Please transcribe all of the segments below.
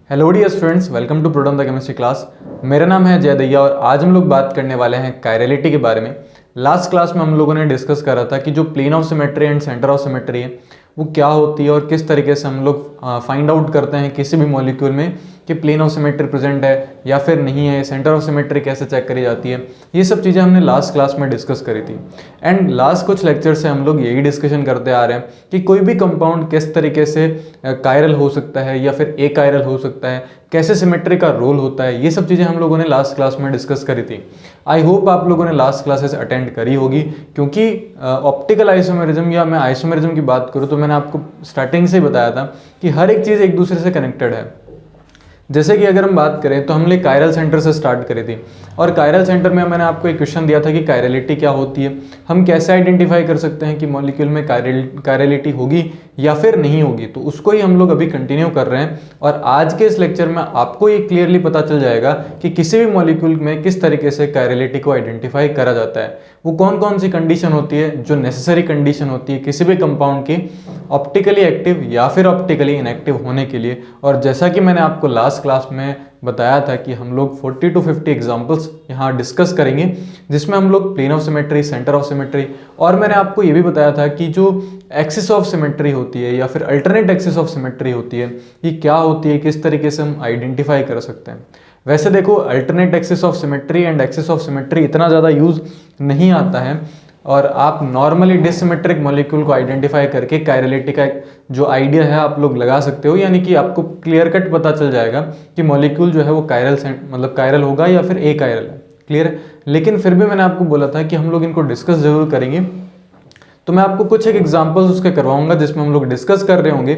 Hello dear students, welcome to प्रोडम the chemistry class. मेरा नाम है जय दैया और आज हम लोग बात करने वाले हैं कायरलिटी के बारे में। लास्ट क्लास में हम लोगों ने डिस्कस करा था कि जो plane of symmetry and centre of symmetry है वो क्या होती है और किस तरीके से हम लोग फाइंड आउट करते हैं किसी भी मॉलिक्यूल में कि प्लेन ऑफ सिमेट्री प्रेजेंट है या फिर नहीं है, सेंटर ऑफ सिमेट्री कैसे चेक करी जाती है। ये सब चीज़ें हमने लास्ट क्लास में डिस्कस करी थी एंड लास्ट कुछ लेक्चर से हम लोग यही डिस्कशन करते आ रहे हैं कि कोई भी कंपाउंड किस तरीके से कायरल हो सकता है या फिर ए कायरल हो सकता है, कैसे सिमेट्री का रोल होता है। ये सब चीज़ें हम लोगों ने लास्ट क्लास में डिस्कस करी थी। आई होप आप लोगों ने लास्ट क्लासेस अटेंड करी होगी, क्योंकि ऑप्टिकल आइसोमेरिज्म या मैं आइसोमेरिज्म की बात करूँ तो मैंने आपको स्टार्टिंग से ही बताया था कि हर एक चीज़ एक दूसरे से कनेक्टेड है। जैसे कि अगर हम बात करें तो हमने कायरल सेंटर से स्टार्ट करी थी और कायरल सेंटर में मैंने आपको एक क्वेश्चन दिया था कि कायरलिटी क्या होती है, हम कैसे आइडेंटिफाई कर सकते हैं कि मॉलिक्यूल में कायरलिटी होगी या फिर नहीं होगी। तो उसको ही हम लोग अभी कंटिन्यू कर रहे हैं और आज के इस लेक्चर में आपको ये क्लियरली पता चल जाएगा कि किसी भी मॉलिक्यूल में किस तरीके से कायरलिटी को आइडेंटिफाई करा जाता है, वो कौन कौन सी कंडीशन होती है जो नेसेसरी कंडीशन होती है किसी भी कंपाउंड की ऑप्टिकली एक्टिव या फिर ऑप्टिकली इनएक्टिव होने के लिए। और जैसा कि मैंने आपको लास्ट क्लास में बताया था कि हम लोग 40 to 50 एग्जाम्पल्स यहाँ डिस्कस करेंगे जिसमें हम लोग plane of symmetry, centre of symmetry और मैंने आपको ये भी बताया था कि जो एक्सिस ऑफ सिमेट्री होती है या फिर अल्टरनेट एक्सिस ऑफ सिमेट्री होती है ये क्या होती है, किस तरीके से हम आइडेंटिफाई कर सकते हैं। वैसे देखो, alternate axis of symmetry and axis of symmetry इतना ज़्यादा यूज नहीं आता है और आप नॉर्मली डिसिमेट्रिक मॉलिक्यूल को आइडेंटिफाई करके कायरलिटी का जो आइडिया है आप लोग लगा सकते हो, यानी कि आपको क्लियर कट पता चल जाएगा कि मॉलिक्यूल जो है वो कायरल होगा या फिर ए कायरल है। क्लियर है? लेकिन फिर भी मैंने आपको बोला था कि हम लोग इनको डिस्कस जरूर करेंगे, तो मैं आपको कुछ एक एग्जांपल्स उसके करवाऊंगा जिसमें हम लोग डिस्कस कर रहे होंगे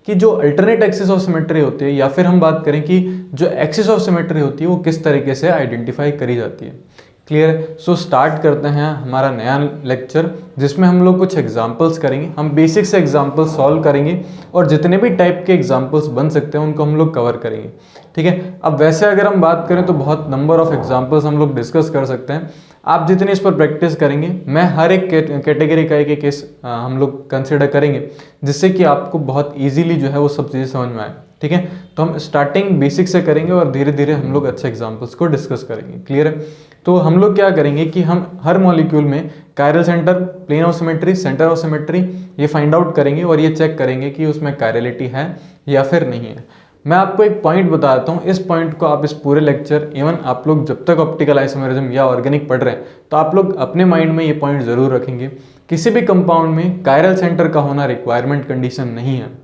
कि जो अल्टरनेट एक्सिस ऑफ सिमेट्री होती है या फिर हम बात करें कि जो एक्सिस ऑफ सिमेट्री होती है वो किस तरीके से आइडेंटिफाई करी जाती है। क्लियर है? सो स्टार्ट करते हैं हमारा नया लेक्चर जिसमें हम लोग कुछ एग्जांपल्स करेंगे। हम बेसिक से एग्जांपल्स सॉल्व करेंगे और जितने भी टाइप के एग्जांपल्स बन सकते हैं उनको हम लोग कवर करेंगे। ठीक है? अब वैसे अगर हम बात करें तो बहुत नंबर ऑफ एग्जांपल्स हम लोग डिस्कस कर सकते हैं। आप जितनी इस पर प्रैक्टिस करेंगे, मैं हर एक कैटेगरी का एक केस हम लोग कंसिडर करेंगे जिससे कि आपको बहुत ईजीली जो है वो सब चीज़ें समझ में आए। ठीक है? तो हम स्टार्टिंग बेसिक से करेंगे और धीरे धीरे हम लोग अच्छे एग्जांपल्स को डिस्कस करेंगे। क्लियर है? तो हम लोग क्या करेंगे कि हम हर मॉलिक्यूल में chiral centre, plane of symmetry, centre of symmetry ये फाइंड आउट करेंगे और ये चेक करेंगे कि उसमें कायरलिटी है या फिर नहीं है। मैं आपको एक पॉइंट बताता हूँ, इस पॉइंट को आप इस पूरे लेक्चर इवन आप लोग जब तक ऑप्टिकल आइसोमेरिज्म या ऑर्गेनिक पढ़ रहे हैं तो आप लोग अपने माइंड में ये पॉइंट जरूर रखेंगे। किसी भी कंपाउंड में कायरल सेंटर का होना रिक्वायरमेंट कंडीशन नहीं है।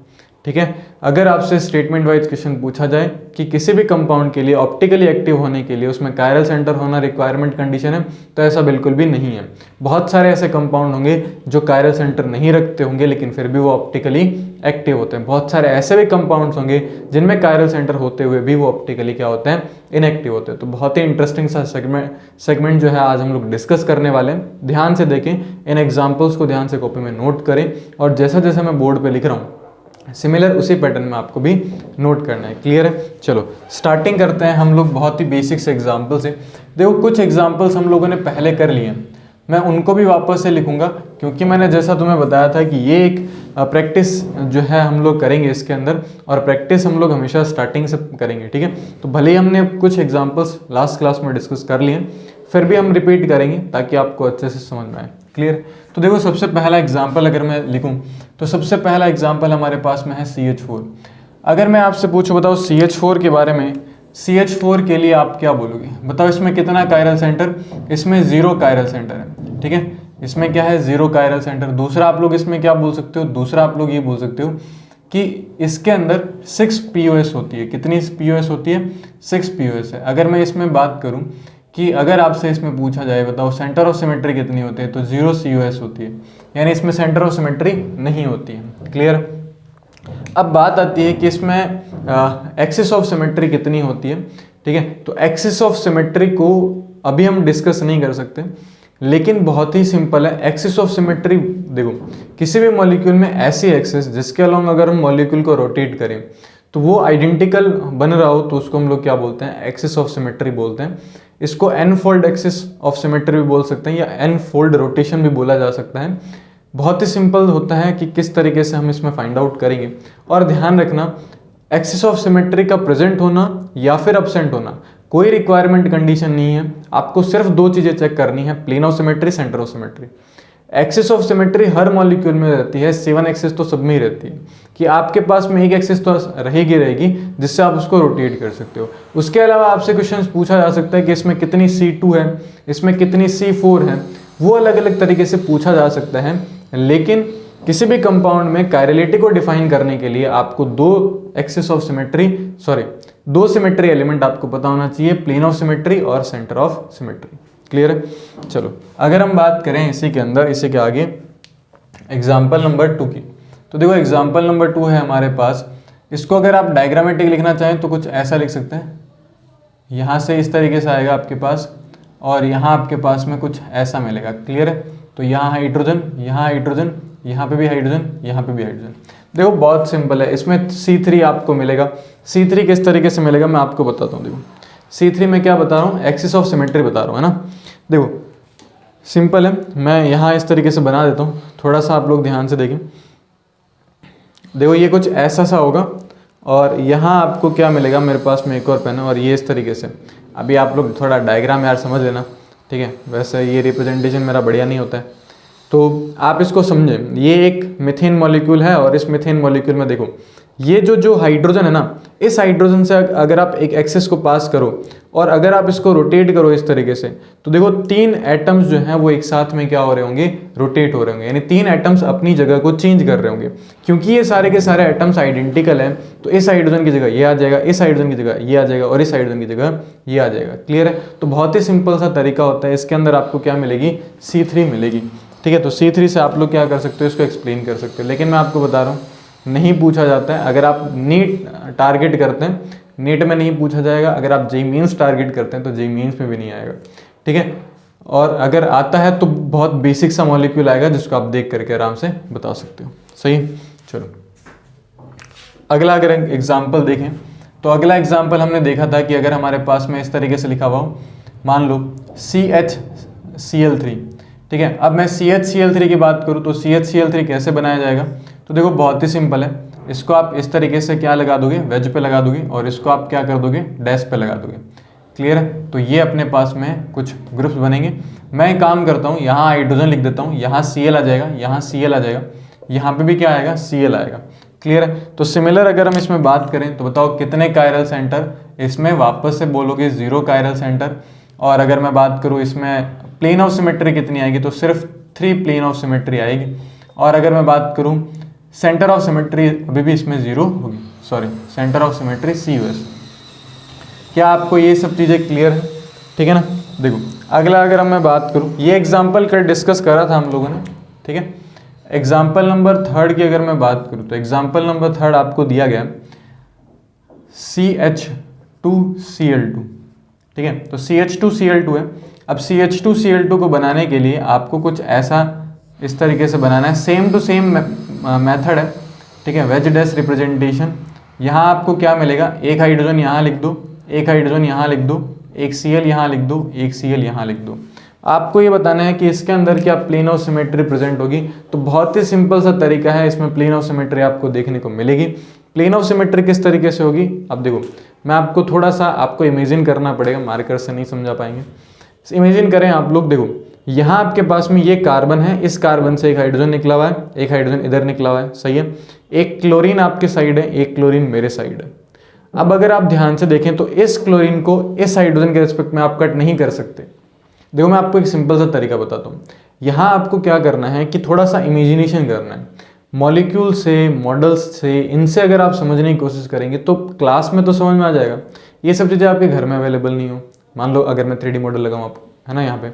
ठीक है? अगर आपसे स्टेटमेंट वाइज क्वेश्चन पूछा जाए कि किसी भी कंपाउंड के लिए ऑप्टिकली एक्टिव होने के लिए उसमें कायरल सेंटर होना रिक्वायरमेंट कंडीशन है, तो ऐसा बिल्कुल भी नहीं है। बहुत सारे ऐसे कंपाउंड होंगे जो कायरल सेंटर नहीं रखते होंगे लेकिन फिर भी वो ऑप्टिकली एक्टिव होते हैं। बहुत सारे ऐसे भी कंपाउंड्स होंगे जिनमें कायरल सेंटर होते हुए भी वो ऑप्टिकली क्या होते हैं, इनएक्टिव होते हैं। तो बहुत ही इंटरेस्टिंग सा सेगमेंट जो है आज हम लोग डिस्कस करने वाले हैं। ध्यान से देखें, इन एग्जाम्पल्स को ध्यान से कॉपी में नोट करें और जैसा जैसा मैं बोर्ड पर लिख रहा हूँ सिमिलर उसी पैटर्न में आपको भी नोट करना है। क्लियर है? चलो स्टार्टिंग करते हैं हम लोग बहुत ही बेसिक से एग्जांपल से। देखो, कुछ एग्जांपल्स हम लोगों ने पहले कर लिए हैं, मैं उनको भी वापस से लिखूंगा क्योंकि मैंने जैसा तुम्हें बताया था कि ये एक प्रैक्टिस जो है हम लोग करेंगे इसके अंदर, और प्रैक्टिस हम लोग हमेशा स्टार्टिंग से करेंगे। ठीक है? तो भले ही हमने कुछ एग्जाम्पल्स लास्ट क्लास में डिस्कस कर लिए फिर भी हम रिपीट करेंगे ताकि आपको अच्छे से समझ में आए। क्लियर? तो देखो, सबसे पहला एग्जाम्पल अगर मैं लिखूं तो सबसे पहला एग्जाम्पल हमारे पास में है CH4। अगर मैं आपसे पूछूं बताओ CH4 के बारे में, CH4 के लिए आप क्या बोलोगे? बताओ इसमें कितना कायरल सेंटर? इसमें 0 कायरल सेंटर है। ठीक है? इसमें क्या है? 0 कायरल सेंटर। दूसरा आप लोग इसमें क्या बोल सकते हो? दूसरा आप लोग ये बोल सकते हो कि इसके अंदर 6 POS होती है। कितनी POS होती है? 6 POS है। अगर मैं इसमें बात करूं कि अगर आपसे इसमें पूछा जाए बताओ सेंटर ऑफ सिमेट्री कितनी होती है, तो 0 COS होती है, यानी इसमें सेंटर ऑफ सिमेट्री नहीं होती है। क्लियर? अब बात आती है कि इसमें एक्सिस ऑफ सिमेट्री कितनी होती है। ठीक है? तो एक्सिस ऑफ सिमेट्री को अभी हम डिस्कस नहीं कर सकते लेकिन बहुत ही सिंपल है। एक्सिस ऑफ सिमेट्री देखो, किसी भी मॉलिक्यूल में ऐसी एक्सिस जिसके अलोंग अगर हम मॉलिक्यूल को रोटेट करें तो वो आइडेंटिकल बन रहा हो तो उसको हम लोग क्या बोलते हैं? एक्सिस ऑफ सिमेट्री बोलते हैं। इसको n fold axis of symmetry भी बोल सकते हैं या एन फोल्ड रोटेशन भी बोला जा सकता है। बहुत ही सिंपल होता है कि किस तरीके से हम इसमें फाइंड आउट करेंगे। और ध्यान रखना, एक्सिस ऑफ सिमेट्री का प्रेजेंट होना या फिर एब्सेंट होना कोई रिक्वायरमेंट कंडीशन नहीं है, आपको सिर्फ दो चीज़ें चेक करनी है, plane of symmetry, centre of symmetry. Axis of symmetry हर मॉलिक्यूल में रहती है, 7 एक्सिस तो सब में ही रहती है कि आपके पास में एक एक्सिस तो रहेगी जिससे आप उसको रोटेट कर सकते हो। उसके अलावा आपसे क्वेश्चन पूछा जा सकता है कि इसमें कितनी C2 है, इसमें कितनी C4 है, वो अलग अलग तरीके से पूछा जा सकता है। लेकिन किसी भी कंपाउंड में कायरलिटी को डिफाइन करने के लिए आपको दो सिमेट्री एलिमेंट आपको पता होना चाहिए, प्लेन ऑफ सिमेट्री और सेंटर ऑफ सिमेट्री। क्लियर है? चलो अगर हम बात करें इसी के आगे एग्जाम्पल नंबर 2 की, तो देखो एग्जाम्पल नंबर 2 है हमारे पास। इसको अगर आप डायग्रामेटिक लिखना चाहें तो कुछ ऐसा लिख सकते हैं, यहाँ से इस तरीके से आएगा आपके पास और यहाँ आपके पास में कुछ ऐसा मिलेगा। क्लियर है? तो यहाँ हाइड्रोजन, यहाँ पे भी हाइड्रोजन, यहाँ पे भी हाइड्रोजन। देखो बहुत सिंपल है, इसमें C3 आपको मिलेगा। C3 किस तरीके से मिलेगा मैं आपको बताता हूँ। देखो C3 में क्या बता रहा हूँ, एक्सिस ऑफ सिमेट्री बता रहा हूँ, है ना। देखो सिंपल है, मैं यहाँ इस तरीके से बना देता हूँ, थोड़ा सा आप लोग ध्यान से देखें। देखो ये कुछ ऐसा सा होगा और यहाँ आपको क्या मिलेगा, मेरे पास में एक और पेन है और ये इस तरीके से। अभी आप लोग थोड़ा डायग्राम यार समझ लेना, ठीक है। वैसे ये रिप्रेजेंटेशन मेरा बढ़िया नहीं होता है, तो आप इसको समझें। ये एक मीथेन मॉलिक्यूल है और इस मीथेन मॉलिक्यूल में देखो ये जो हाइड्रोजन है ना, इस हाइड्रोजन से अगर आप एक एक्सिस को पास करो और अगर आप इसको रोटेट करो इस तरीके से, तो देखो 3 एटम्स जो हैं वो एक साथ में क्या हो रहे होंगे, रोटेट हो रहे होंगे। यानी 3 एटम्स अपनी जगह को चेंज कर रहे होंगे। क्योंकि ये सारे के सारे एटम्स आइडेंटिकल हैं, तो इस हाइड्रोजन की जगह ये आ जाएगा, इस हाइड्रोजन की जगह ये आ जाएगा और इस हाइड्रोजन की जगह ये आ जाएगा। क्लियर है? तो बहुत ही सिंपल सा तरीका होता है। इसके अंदर आपको क्या मिलेगी, C3 मिलेगी। ठीक है, तो C3 से आप लोग क्या कर सकते हो, इसको एक्सप्लेन कर सकते हो। लेकिन मैं आपको बता रहा हूँ नहीं पूछा जाता है। अगर आप नीट टारगेट करते हैं, नीट में नहीं पूछा जाएगा। अगर आप जेईई मेंस टारगेट करते हैं तो जेईई मेंस में भी नहीं आएगा। ठीक है, और अगर आता है तो बहुत बेसिक सा मॉलिक्यूल आएगा जिसको आप देख करके आराम से बता सकते हो। सही, चलो अगला अगर एग्जाम्पल देखें तो अगला एग्जाम्पल हमने देखा था कि अगर हमारे पास में इस तरीके से लिखा हुआ हो, मान लो CHCl3। ठीक है, अब मैं CHCl3 की बात करूँ तो CHCl3 कैसे बनाया जाएगा, तो देखो बहुत ही सिंपल है। इसको आप इस तरीके से क्या लगा दोगे, वेज पे लगा दोगे और इसको आप क्या कर दोगे, डैश पे लगा दोगे। क्लियर है? तो ये अपने पास में कुछ ग्रुप्स बनेंगे। मैं एक काम करता हूँ, यहाँ हाइड्रोजन लिख देता हूँ, यहाँ Cl आ जाएगा, यहाँ Cl आ जाएगा, यहाँ पे भी क्या आएगा, Cl आएगा। क्लियर है? तो सिमिलर अगर हम इसमें बात करें तो बताओ कितने कायरल सेंटर, इसमें वापस से बोलोगे 0 कायरल सेंटर। और अगर मैं बात करूँ इसमें प्लेन ऑफ सिमेट्री कितनी आएगी, तो सिर्फ 3 प्लेन ऑफ सिमेट्री आएगी। और अगर मैं बात करूँ सेंटर ऑफ सिमेट्री, अभी भी इसमें 0 होगी, sorry centre of symmetry CUS। क्या आपको ये सब चीज़ें क्लियर है? ठीक है ना। देखो अगला अगर मैं बात करूँ, ये एग्जाम्पल कल डिस्कस करा था हम लोगों ने। ठीक है, एग्जाम्पल नंबर 3 की अगर मैं बात करूँ तो एग्जाम्पल नंबर 3 आपको दिया गया CH2Cl2। ठीक है, तो CH2Cl2 है। अब CH2Cl2 को बनाने के लिए आपको कुछ ऐसा इस तरीके से बनाना है, सेम टू सेम मेथड है। ठीक है, वेज डैश रिप्रेजेंटेशन। यहाँ आपको क्या मिलेगा, एक हाइड्रोजन यहाँ लिख दो, एक हाइड्रोजन यहाँ लिख दो, एक Cl यहाँ लिख दो, एक Cl यहाँ लिख दो। आपको ये बताना है कि इसके अंदर क्या प्लेन ऑफ सिमेट्री प्रेजेंट होगी। तो बहुत ही सिंपल सा तरीका है, इसमें प्लेन ऑफ सिमेट्री आपको देखने को मिलेगी। प्लेन ऑफ सिमेट्री किस तरीके से होगी, अब देखो मैं आपको थोड़ा सा आपको इमेजिन करना पड़ेगा, मार्कर से नहीं समझा पाएंगे। इमेजिन करें आप लोग, देखो यहाँ आपके पास में ये कार्बन है, इस कार्बन से एक हाइड्रोजन निकला हुआ है, एक हाइड्रोजन इधर निकला हुआ है। सही है, एक क्लोरीन आपके साइड है, एक क्लोरीन मेरे साइड है। अब अगर आप ध्यान से देखें तो इस क्लोरीन को इस हाइड्रोजन के रिस्पेक्ट में आप कट नहीं कर सकते। देखो मैं आपको एक सिंपल सा तरीका बताता हूँ। यहाँ आपको क्या करना है कि थोड़ा सा इमेजिनेशन करना है, मॉलिक्यूल से, मॉडल्स से, इनसे अगर आप समझने की कोशिश करेंगे तो क्लास में तो समझ में आ जाएगा। ये सब चीज़ें आपके घर में अवेलेबल नहीं हो। मान लो अगर मैं 3D मॉडल लगाऊँ आप, है ना यहाँ पे,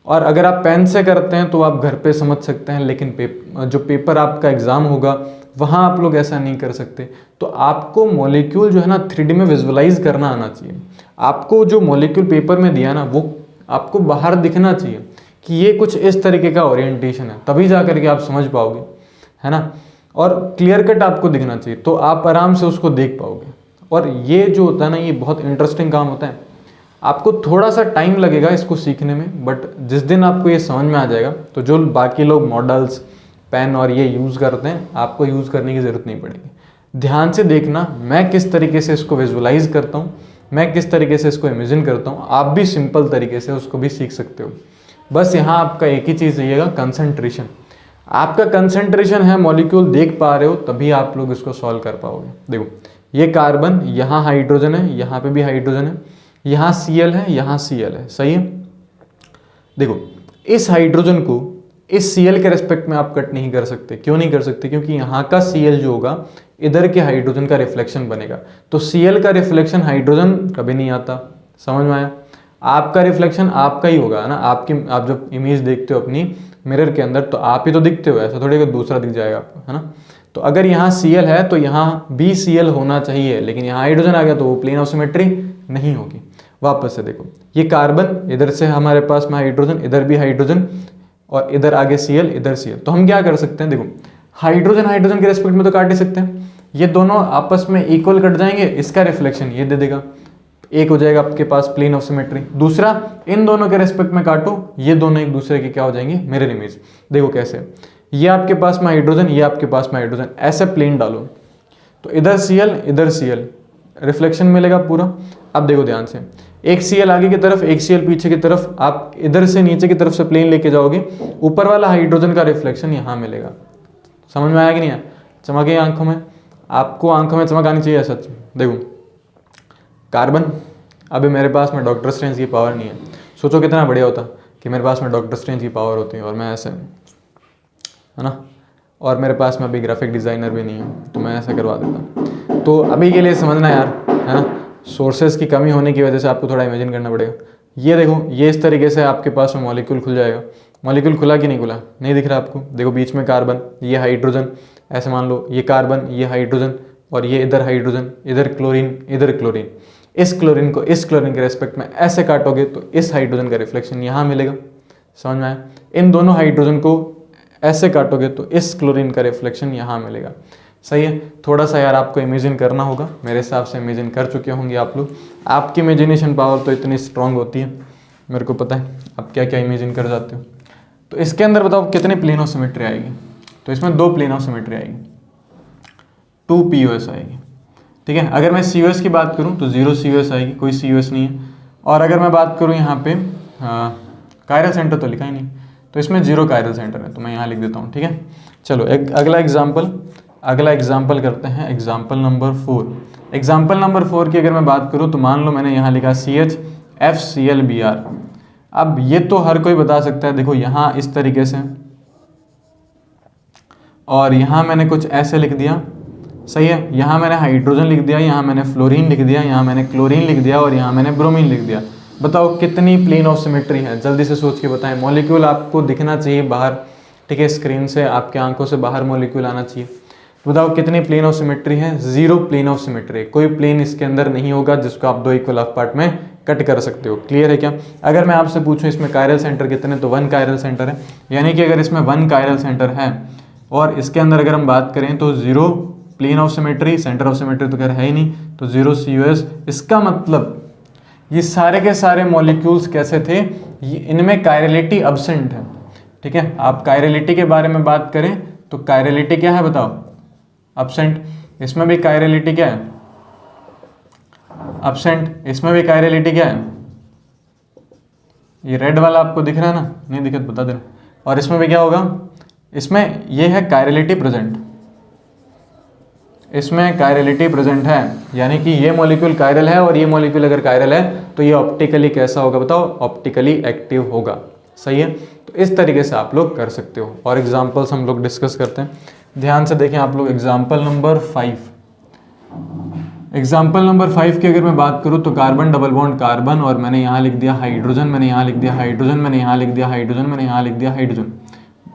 और अगर आप पेन से करते हैं तो आप घर पे समझ सकते हैं, लेकिन जो पेपर आपका एग्ज़ाम होगा वहाँ आप लोग ऐसा नहीं कर सकते। तो आपको मॉलिक्यूल जो है ना 3D में विजुअलाइज करना आना चाहिए। आपको जो मॉलिक्यूल पेपर में दिया ना वो आपको बाहर दिखना चाहिए कि ये कुछ इस तरीके का ओरिएंटेशन है, तभी जा करके आप समझ पाओगे, है ना। और क्लियर कट आपको दिखना चाहिए, तो आप आराम से उसको देख पाओगे। और ये जो होता है ना, ये बहुत इंटरेस्टिंग काम होता है। आपको थोड़ा सा टाइम लगेगा इसको सीखने में, बट जिस दिन आपको ये समझ में आ जाएगा तो जो बाकी लोग मॉडल्स, पेन और ये यूज़ करते हैं, आपको यूज़ करने की ज़रूरत नहीं पड़ेगी। ध्यान से देखना मैं किस तरीके से इसको विजुअलाइज करता हूँ, मैं किस तरीके से इसको इमेजिन करता हूँ, आप भी सिंपल तरीके से उसको भी सीख सकते हो। बस यहाँ आपका एक ही चीज़ रहिएगा, कंसंट्रेशन। आपका कंसंट्रेशन है, मॉलिक्यूल देख पा रहे हो तभी आप लोग इसको सॉल्व कर पाओगे। देखो ये कार्बन, यहाँ हाइड्रोजन है, यहाँ पे भी हाइड्रोजन है, यहाँ Cl है, यहाँ Cl है, सही है। देखो इस हाइड्रोजन को इस Cl के रेस्पेक्ट में आप कट नहीं कर सकते। क्यों नहीं कर सकते? क्योंकि यहाँ का Cl जो होगा इधर के हाइड्रोजन का रिफ्लेक्शन बनेगा, तो Cl का रिफ्लेक्शन हाइड्रोजन कभी नहीं आता। समझ में आया? आपका रिफ्लेक्शन आपका ही होगा ना। आप जब इमेज देखते हो अपनी मिरर के अंदर तो आप ही तो दिखते हो, ऐसा थोड़ी कि दूसरा दिख जाएगा आपको, है ना। तो अगर यहाँ Cl है तो यहाँ भी Cl होना चाहिए, लेकिन यहाँ हाइड्रोजन आ गया तो वो प्लेन ऑफ सिमेट्री नहीं होगी। वापस से देखो, ये कार्बन, इधर से हमारे पास में हाइड्रोजन, इधर भी हाइड्रोजन, और इधर आगे Cl, इधर Cl। तो हम क्या कर सकते हैं, देखो हाइड्रोजन हाइड्रोजन के रेस्पेक्ट में तो काट ही सकते हैं, ये दोनों आपस में इक्वल कट जाएंगे, इसका रिफ्लेक्शन ये दे देगा, एक हो जाएगा आपके पास प्लेन ऑफ सिमेट्री। दूसरा, इन दोनों के रेस्पेक्ट में काटो, ये दोनों एक दूसरे के क्या हो जाएंगे, मिरर इमेज। देखो कैसे, ये आपके पास में हाइड्रोजन, ये आपके पास में हाइड्रोजन, ऐसे प्लेन डालो तो इधर Cl इधर Cl, रिफ्लेक्शन मिलेगा पूरा। अब देखो ध्यान से, एक Cl आगे की तरफ, एक Cl पीछे की तरफ, आप इधर से नीचे की तरफ से प्लेन लेके जाओगे, ऊपर वाला हाइड्रोजन का रिफ्लेक्शन यहाँ मिलेगा। समझ में आया कि नहीं आया? चमक है आंखों में? आपको आंखों में चमक आनी चाहिए सच। देखो कार्बन, अभी मेरे पास में डॉक्टर स्ट्रेंज की पावर नहीं है, सोचो कितना बढ़िया होता कि मेरे पास में डॉक्टर स्ट्रेंज की पावर होती है और मैं ऐसे, है ना, और मेरे पास में अभी ग्राफिक डिज़ाइनर भी नहीं है तो मैं ऐसा करवा देता। तो अभी के लिए समझना यार, है ना, सोर्सेज की कमी होने की वजह से आपको थोड़ा इमेजिन करना पड़ेगा। ये देखो, ये इस तरीके से आपके पास में मॉलिक्यूल खुल जाएगा। मॉलिक्यूल खुला कि नहीं खुला? नहीं दिख रहा आपको? देखो बीच में कार्बन, ये हाइड्रोजन, ऐसे मान लो ये कार्बन, ये हाइड्रोजन, और ये इधर हाइड्रोजन, इधर क्लोरीन, इधर क्लोरीन। इस क्लोरीन को इस क्लोरीन के रेस्पेक्ट में ऐसे काटोगे तो इस हाइड्रोजन का रिफ्लेक्शन यहाँ मिलेगा। समझ में आया? इन दोनों हाइड्रोजन को ऐसे काटोगे तो इस क्लोरीन का रिफ्लेक्शन यहाँ मिलेगा। सही है? थोड़ा सा यार आपको इमेजिन करना होगा, मेरे हिसाब से इमेजिन कर चुके होंगे आप लोग। आपकी इमेजिनेशन पावर तो इतनी स्ट्रांग होती है, मेरे को पता है आप क्या क्या इमेजिन कर जाते हो। तो इसके अंदर बताओ कितने प्लेन ऑफ सिमेट्री आएगी? तो इसमें 2 प्लेन ऑफ सिमेट्री आएगी, 2 POS आएगी। ठीक है, अगर मैं COS की बात करूं तो 0 COS आएगी, कोई COS नहीं है। और अगर मैं बात करूं यहाँ पे कायरल सेंटर तो लिखा ही नहीं, तो इसमें 0 कायरल सेंटर है, तो मैं यहाँ लिख देता हूँ। ठीक है, चलो एक अगला एग्जाम्पल करते हैं, एग्जाम्पल नंबर 4। एग्जाम्पल नंबर 4 की अगर मैं बात करूँ तो मान लो मैंने यहाँ लिखा CHFClBr। अब ये तो हर कोई बता सकता है, देखो यहाँ इस तरीके से, और यहाँ मैंने कुछ ऐसे लिख दिया, सही है, यहाँ मैंने हाइड्रोजन लिख दिया, यहाँ मैंने फ्लोरीन लिख दिया, यहाँ मैंने क्लोरीन लिख दिया, और यहाँ मैंने ब्रोमीन लिख दिया। बताओ कितनी प्लेन ऑफ सिमेट्री है? जल्दी से सोच के बताएं। मॉलिक्यूल आपको दिखना चाहिए बाहर, ठीक है, स्क्रीन से आपके आंखों से बाहर मॉलिक्यूल आना चाहिए। बताओ कितनी प्लेन ऑफ सिमेट्री है? 0 प्लेन ऑफ सिमेट्री। कोई प्लेन इसके अंदर नहीं होगा जिसको आप 2 इक्वल हाफ पार्ट में कट कर सकते हो। क्लियर है क्या? अगर मैं आपसे पूछूं इसमें कायरल सेंटर कितने, तो 1 कायरल सेंटर है, यानी कि अगर इसमें 1 कायरल सेंटर है और इसके अंदर अगर हम बात करें तो 0 plane of symmetry, centre of symmetry तो खैर है ही नहीं, तो 0 COS। इसका मतलब ये सारे के सारे मॉलिक्यूल्स कैसे थे? इनमें कायरलिटी अब्सेंट है। ठीक है, आप कायरलिटी के बारे में बात करें तो कायरलिटी क्या है बताओ? अब्सेंट। इसमें भी कायरलिटी क्या है? अब्सेंट। इसमें भी कायरलिटी क्या है? ये रेड वाला आपको दिख रहा है ना? नहीं दिखा तो बता देना। और इसमें भी क्या होगा? इसमें ये है कायरलिटी प्रेजेंट, इसमें कायरलिटी प्रेजेंट है, यानी कि ये मॉलिक्यूल कायरल है, और ये मॉलिक्यूल अगर कायरल है तो ये ऑप्टिकली कैसा होगा बताओ? ऑप्टिकली एक्टिव होगा। सही है? तो इस तरीके से आप लोग कर सकते हो, और एग्जांपल्स हम लोग डिस्कस करते हैं। ध्यान से देखें आप लोग, एग्जांपल नंबर 5। एग्जाम्पल नंबर 5 की अगर मैं बात करूँ तो कार्बन डबल बॉन्ड कार्बन, और मैंने यहाँ लिख दिया हाइड्रोजन, मैंने यहाँ लिख दिया हाइड्रोजन, मैंने यहाँ लिख दिया हाइड्रोजन, मैंने यहाँ लिख दिया हाइड्रोजन।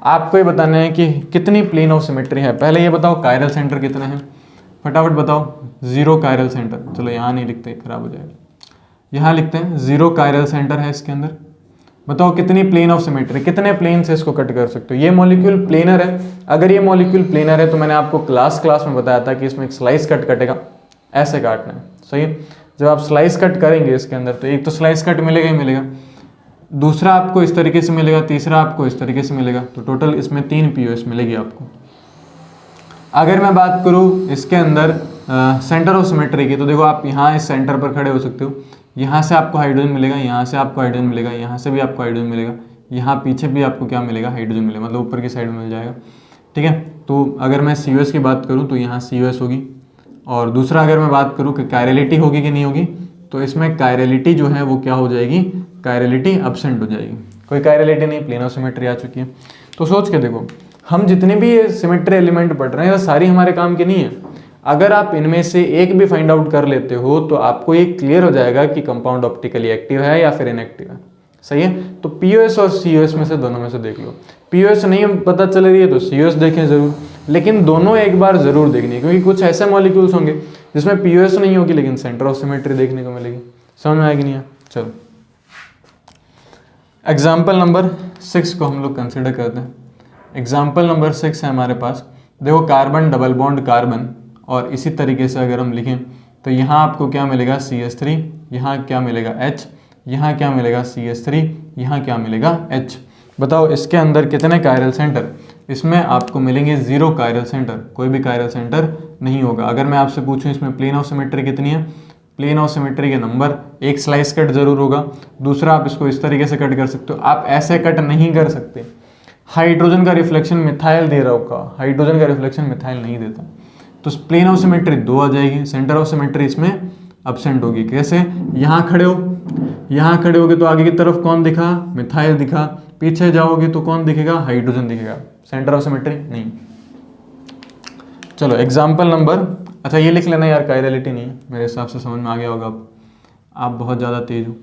आपको ये बताना है कि कितनी प्लेन ऑफ सिमेट्री है। पहले ये बताओ कायरल सेंटर कितने हैं, फटाफट बताओ। 0 कायरल सेंटर। चलो यहाँ नहीं लिखते, खराब हो जाएगा, यहाँ लिखते हैं 0 कायरल सेंटर है इसके अंदर। बताओ कितनी प्लेन ऑफ सिमेट्री, कितने प्लेन से इसको कट कर सकते हो। ये मॉलिक्यूल प्लेनर है, अगर ये मॉलिक्यूल प्लेनर है तो मैंने आपको क्लास में बताया था कि इसमें एक स्लाइस कट कटेगा, ऐसे काटना है। सही है? जब आप स्लाइस कट करेंगे इसके अंदर तो एक तो स्लाइस कट मिलेगा ही मिलेगा, दूसरा आपको इस तरीके से मिलेगा, तीसरा आपको इस तरीके से मिलेगा, तो टोटल इसमें 3 POS मिलेगी आपको। अगर मैं बात करूँ इसके अंदर सेंटर ऑफ सिमेट्री की, तो देखो आप यहाँ इस सेंटर पर खड़े हो सकते हो, यहाँ से आपको हाइड्रोजन मिलेगा, यहाँ से आपको हाइड्रोजन मिलेगा, यहाँ से भी आपको हाइड्रोजन मिलेगा, यहाँ पीछे भी आपको क्या मिलेगा, हाइड्रोजन मिलेगा, मतलब ऊपर की साइड में मिल जाएगा। ठीक है, तो अगर मैं COS की बात करूँ तो यहाँ COS होगी। और दूसरा अगर मैं बात करूँ कि कायरलिटी होगी कि नहीं होगी, तो इसमें कायरलिटी जो है वो क्या हो जाएगी, कायरलिटी एब्सेंट हो जाएगी, कोई कायरलिटी नहीं, प्लेन ऑफ सिमेट्री आ चुकी है। तो सोच के देखो, हम जितने भी ये सिमेट्री एलिमेंट पढ़ रहे हैं वो सारी हमारे काम की नहीं है। अगर आप इनमें से एक भी फाइंड आउट कर लेते हो तो आपको ये क्लियर हो जाएगा कि कंपाउंड ऑप्टिकली एक्टिव है या फिर इनएक्टिव है। सही है, तो POS और COS में से दोनों में से देख लो। POS नहीं पता चल रही है तो COS देखें ज़रूर, लेकिन दोनों एक बार ज़रूर देखनी है, क्योंकि कुछ ऐसे मॉलिक्यूल्स होंगे जिसमें POS नहीं होगी लेकिन सेंटर ऑफ सिमेट्री देखने को मिलेगी। समझ में आएगी नहीं है? चलो एग्जाम्पल नंबर 6 को हम लोग कंसिडर करते हैं। एग्जाम्पल नंबर 6 है हमारे पास। देखो कार्बन डबल बॉन्ड कार्बन, और इसी तरीके से अगर हम लिखें तो यहाँ आपको क्या मिलेगा CH3, यहाँ क्या मिलेगा H, यहाँ क्या मिलेगा CH3, यहाँ क्या मिलेगा H। बताओ इसके अंदर कितने कायरल सेंटर? इसमें आपको मिलेंगे 0 कायरल सेंटर, कोई भी कायरल सेंटर नहीं होगा। अगर मैं आपसे पूछूं इसमें प्लेन ऑफ सिमेट्री कितनी है, प्लेन ऑफ सिमेट्री के नंबर, एक स्लाइस कट जरूर होगा। दूसरा आप इसको इस तरीके से कट कर सकते हो, आप ऐसे कट नहीं कर सकते। हाइड्रोजन का रिफ्लेक्शन मिथाइल दे रहा होगा, हाइड्रोजन का रिफ्लेक्शन मिथाइल नहीं देता, तो प्लेन ऑफ सिमेट्री 2 आ जाएगी, सेंटर ऑफ सिमेट्री इसमें एब्सेंट होगी। कैसे? यहाँ खड़े हो, यहाँ खड़े होगे तो आगे की तरफ कौन दिखा, मिथाइल दिखा, पीछे जाओगे तो कौन दिखेगा, हाइड्रोजन दिखेगा, सेंटर ऑफ सिमेट्री नहीं। चलो एग्जाम्पल नंबर, अच्छा ये लिख लेना यार, कायरलिटी नहीं है, मेरे हिसाब से समझ में आ गया होगा। आप बहुत ज़्यादा तेज हो।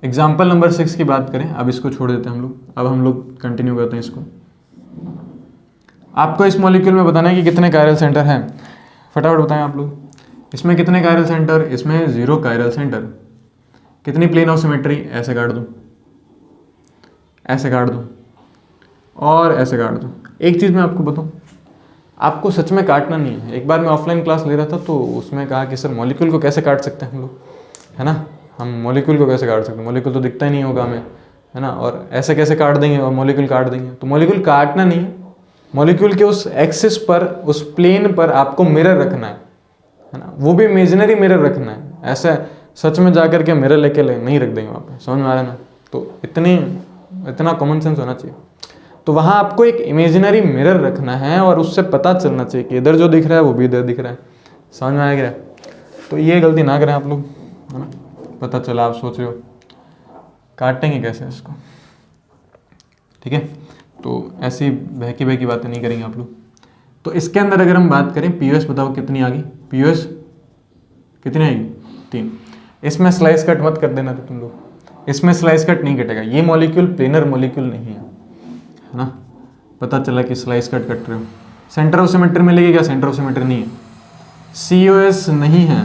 एग्जाम्पल नंबर 6 की बात करें, अब इसको छोड़ देते हैं हम लोग, अब हम लोग कंटिन्यू करते हैं इसको। आपको इस मॉलिक्यूल में बताना है कि कितने कायरल सेंटर हैं, फटाफट बताएं आप लोग। इसमें कितने कायरल सेंटर? इसमें 0 कायरल सेंटर। कितनी प्लेन ऑफ सिमेट्री? ऐसे काट दो, ऐसे काट दो और ऐसे काट दो। एक चीज़ मैं आपको बताऊं, आपको सच में काटना नहीं है। एक बार मैं ऑफलाइन क्लास ले रहा था तो उसमें कहा कि सर मॉलिक्यूल को कैसे काट सकते हैं हम लोग, है ना, हम मॉलिक्यूल को कैसे काट सकते हैं, मॉलिक्यूल तो दिखता ही नहीं होगा हमें, है ना, और ऐसे कैसे काट देंगे और मॉलिक्यूल काट देंगे। तो मॉलिक्यूल काटना नहीं है, मॉलिक्यूल के उस एक्सिस पर, उस प्लेन पर आपको मिरर रखना है ना, वो भी इमेजिनरी मिरर रखना है, ऐसे सच में जा करके मिरर लेके नहीं रख देंगे वहाँ पे। समझ में आ रहा है ना? तो इतना कॉमन सेंस होना चाहिए। तो वहाँ आपको एक इमेजिनरी मिरर रखना है और उससे पता चलना चाहिए कि इधर जो दिख रहा है वो भी इधर दिख रहा है। समझ में आएगा? तो ये गलती ना करें आप लोग, है ना। पता चला आप सोच रहे हो काटेंगे कैसे इसको, ठीक है, तो ऐसी बहकी बहकी बातें नहीं करेंगे आप लोग। तो इसके अंदर अगर हम बात करें, POS बताओ कितनी आ गई, POS कितनी आएगी? 3। इसमें स्लाइस कट मत कर देना तो तुम लोग, इसमें स्लाइस कट नहीं कटेगा, ये मॉलिक्यूल प्लेनर मॉलिक्यूल नहीं है ना। पता चला कि स्लाइस कट कट रहे हो। सेंटर ऑफ सिमेट्री मिलेगी क्या? सेंटर ऑफ सिमेट्री नहीं है, COS नहीं है,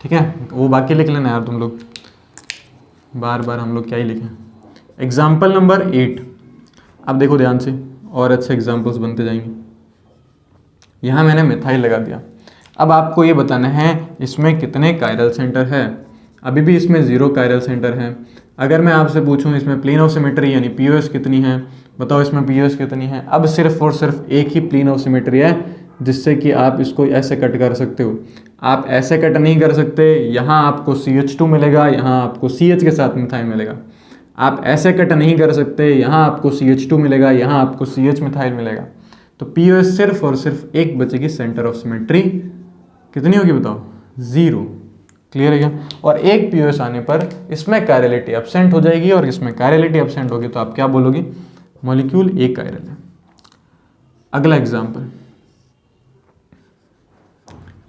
ठीक है, वो बाकी लिख लेना यार तुम लोग, बार बार हम लोग क्या ही लिखें। एग्जाम्पल नंबर 8, अब देखो ध्यान से, और अच्छे एग्जाम्पल्स बनते जाएंगे। यहाँ मैंने मिथाइल लगा दिया। अब आपको ये बताना है इसमें कितने कायरल सेंटर है। अभी भी इसमें 0 कायरल सेंटर है। अगर मैं आपसे पूछूं इसमें प्लेन ऑफ सिमेट्री यानी POS कितनी है, बताओ इसमें POS कितनी है। अब सिर्फ और सिर्फ एक ही प्लेन ऑफ सिमेट्री है जिससे कि आप इसको ऐसे कट कर सकते हो। आप ऐसे कट नहीं कर सकते, यहाँ आपको CH2 मिलेगा, यहाँ आपको CH के साथ मिथाइल मिलेगा। आप ऐसे कट नहीं कर सकते, यहाँ आपको CH2 मिलेगा, यहाँ आपको CH मिथाइल मिलेगा। तो POS सिर्फ और सिर्फ एक बचेगी, सेंटर ऑफ सिमेट्री कितनी होगी बताओ? 0। क्लियर है क्या? और एक POS आने पर इसमें कायरलिटी एब्सेंट हो जाएगी और इसमें कायरलिटी एब्सेंट होगी तो आप क्या बोलोगे? मॉलिक्यूल एक कायरल है। अगला एग्जाम्पल,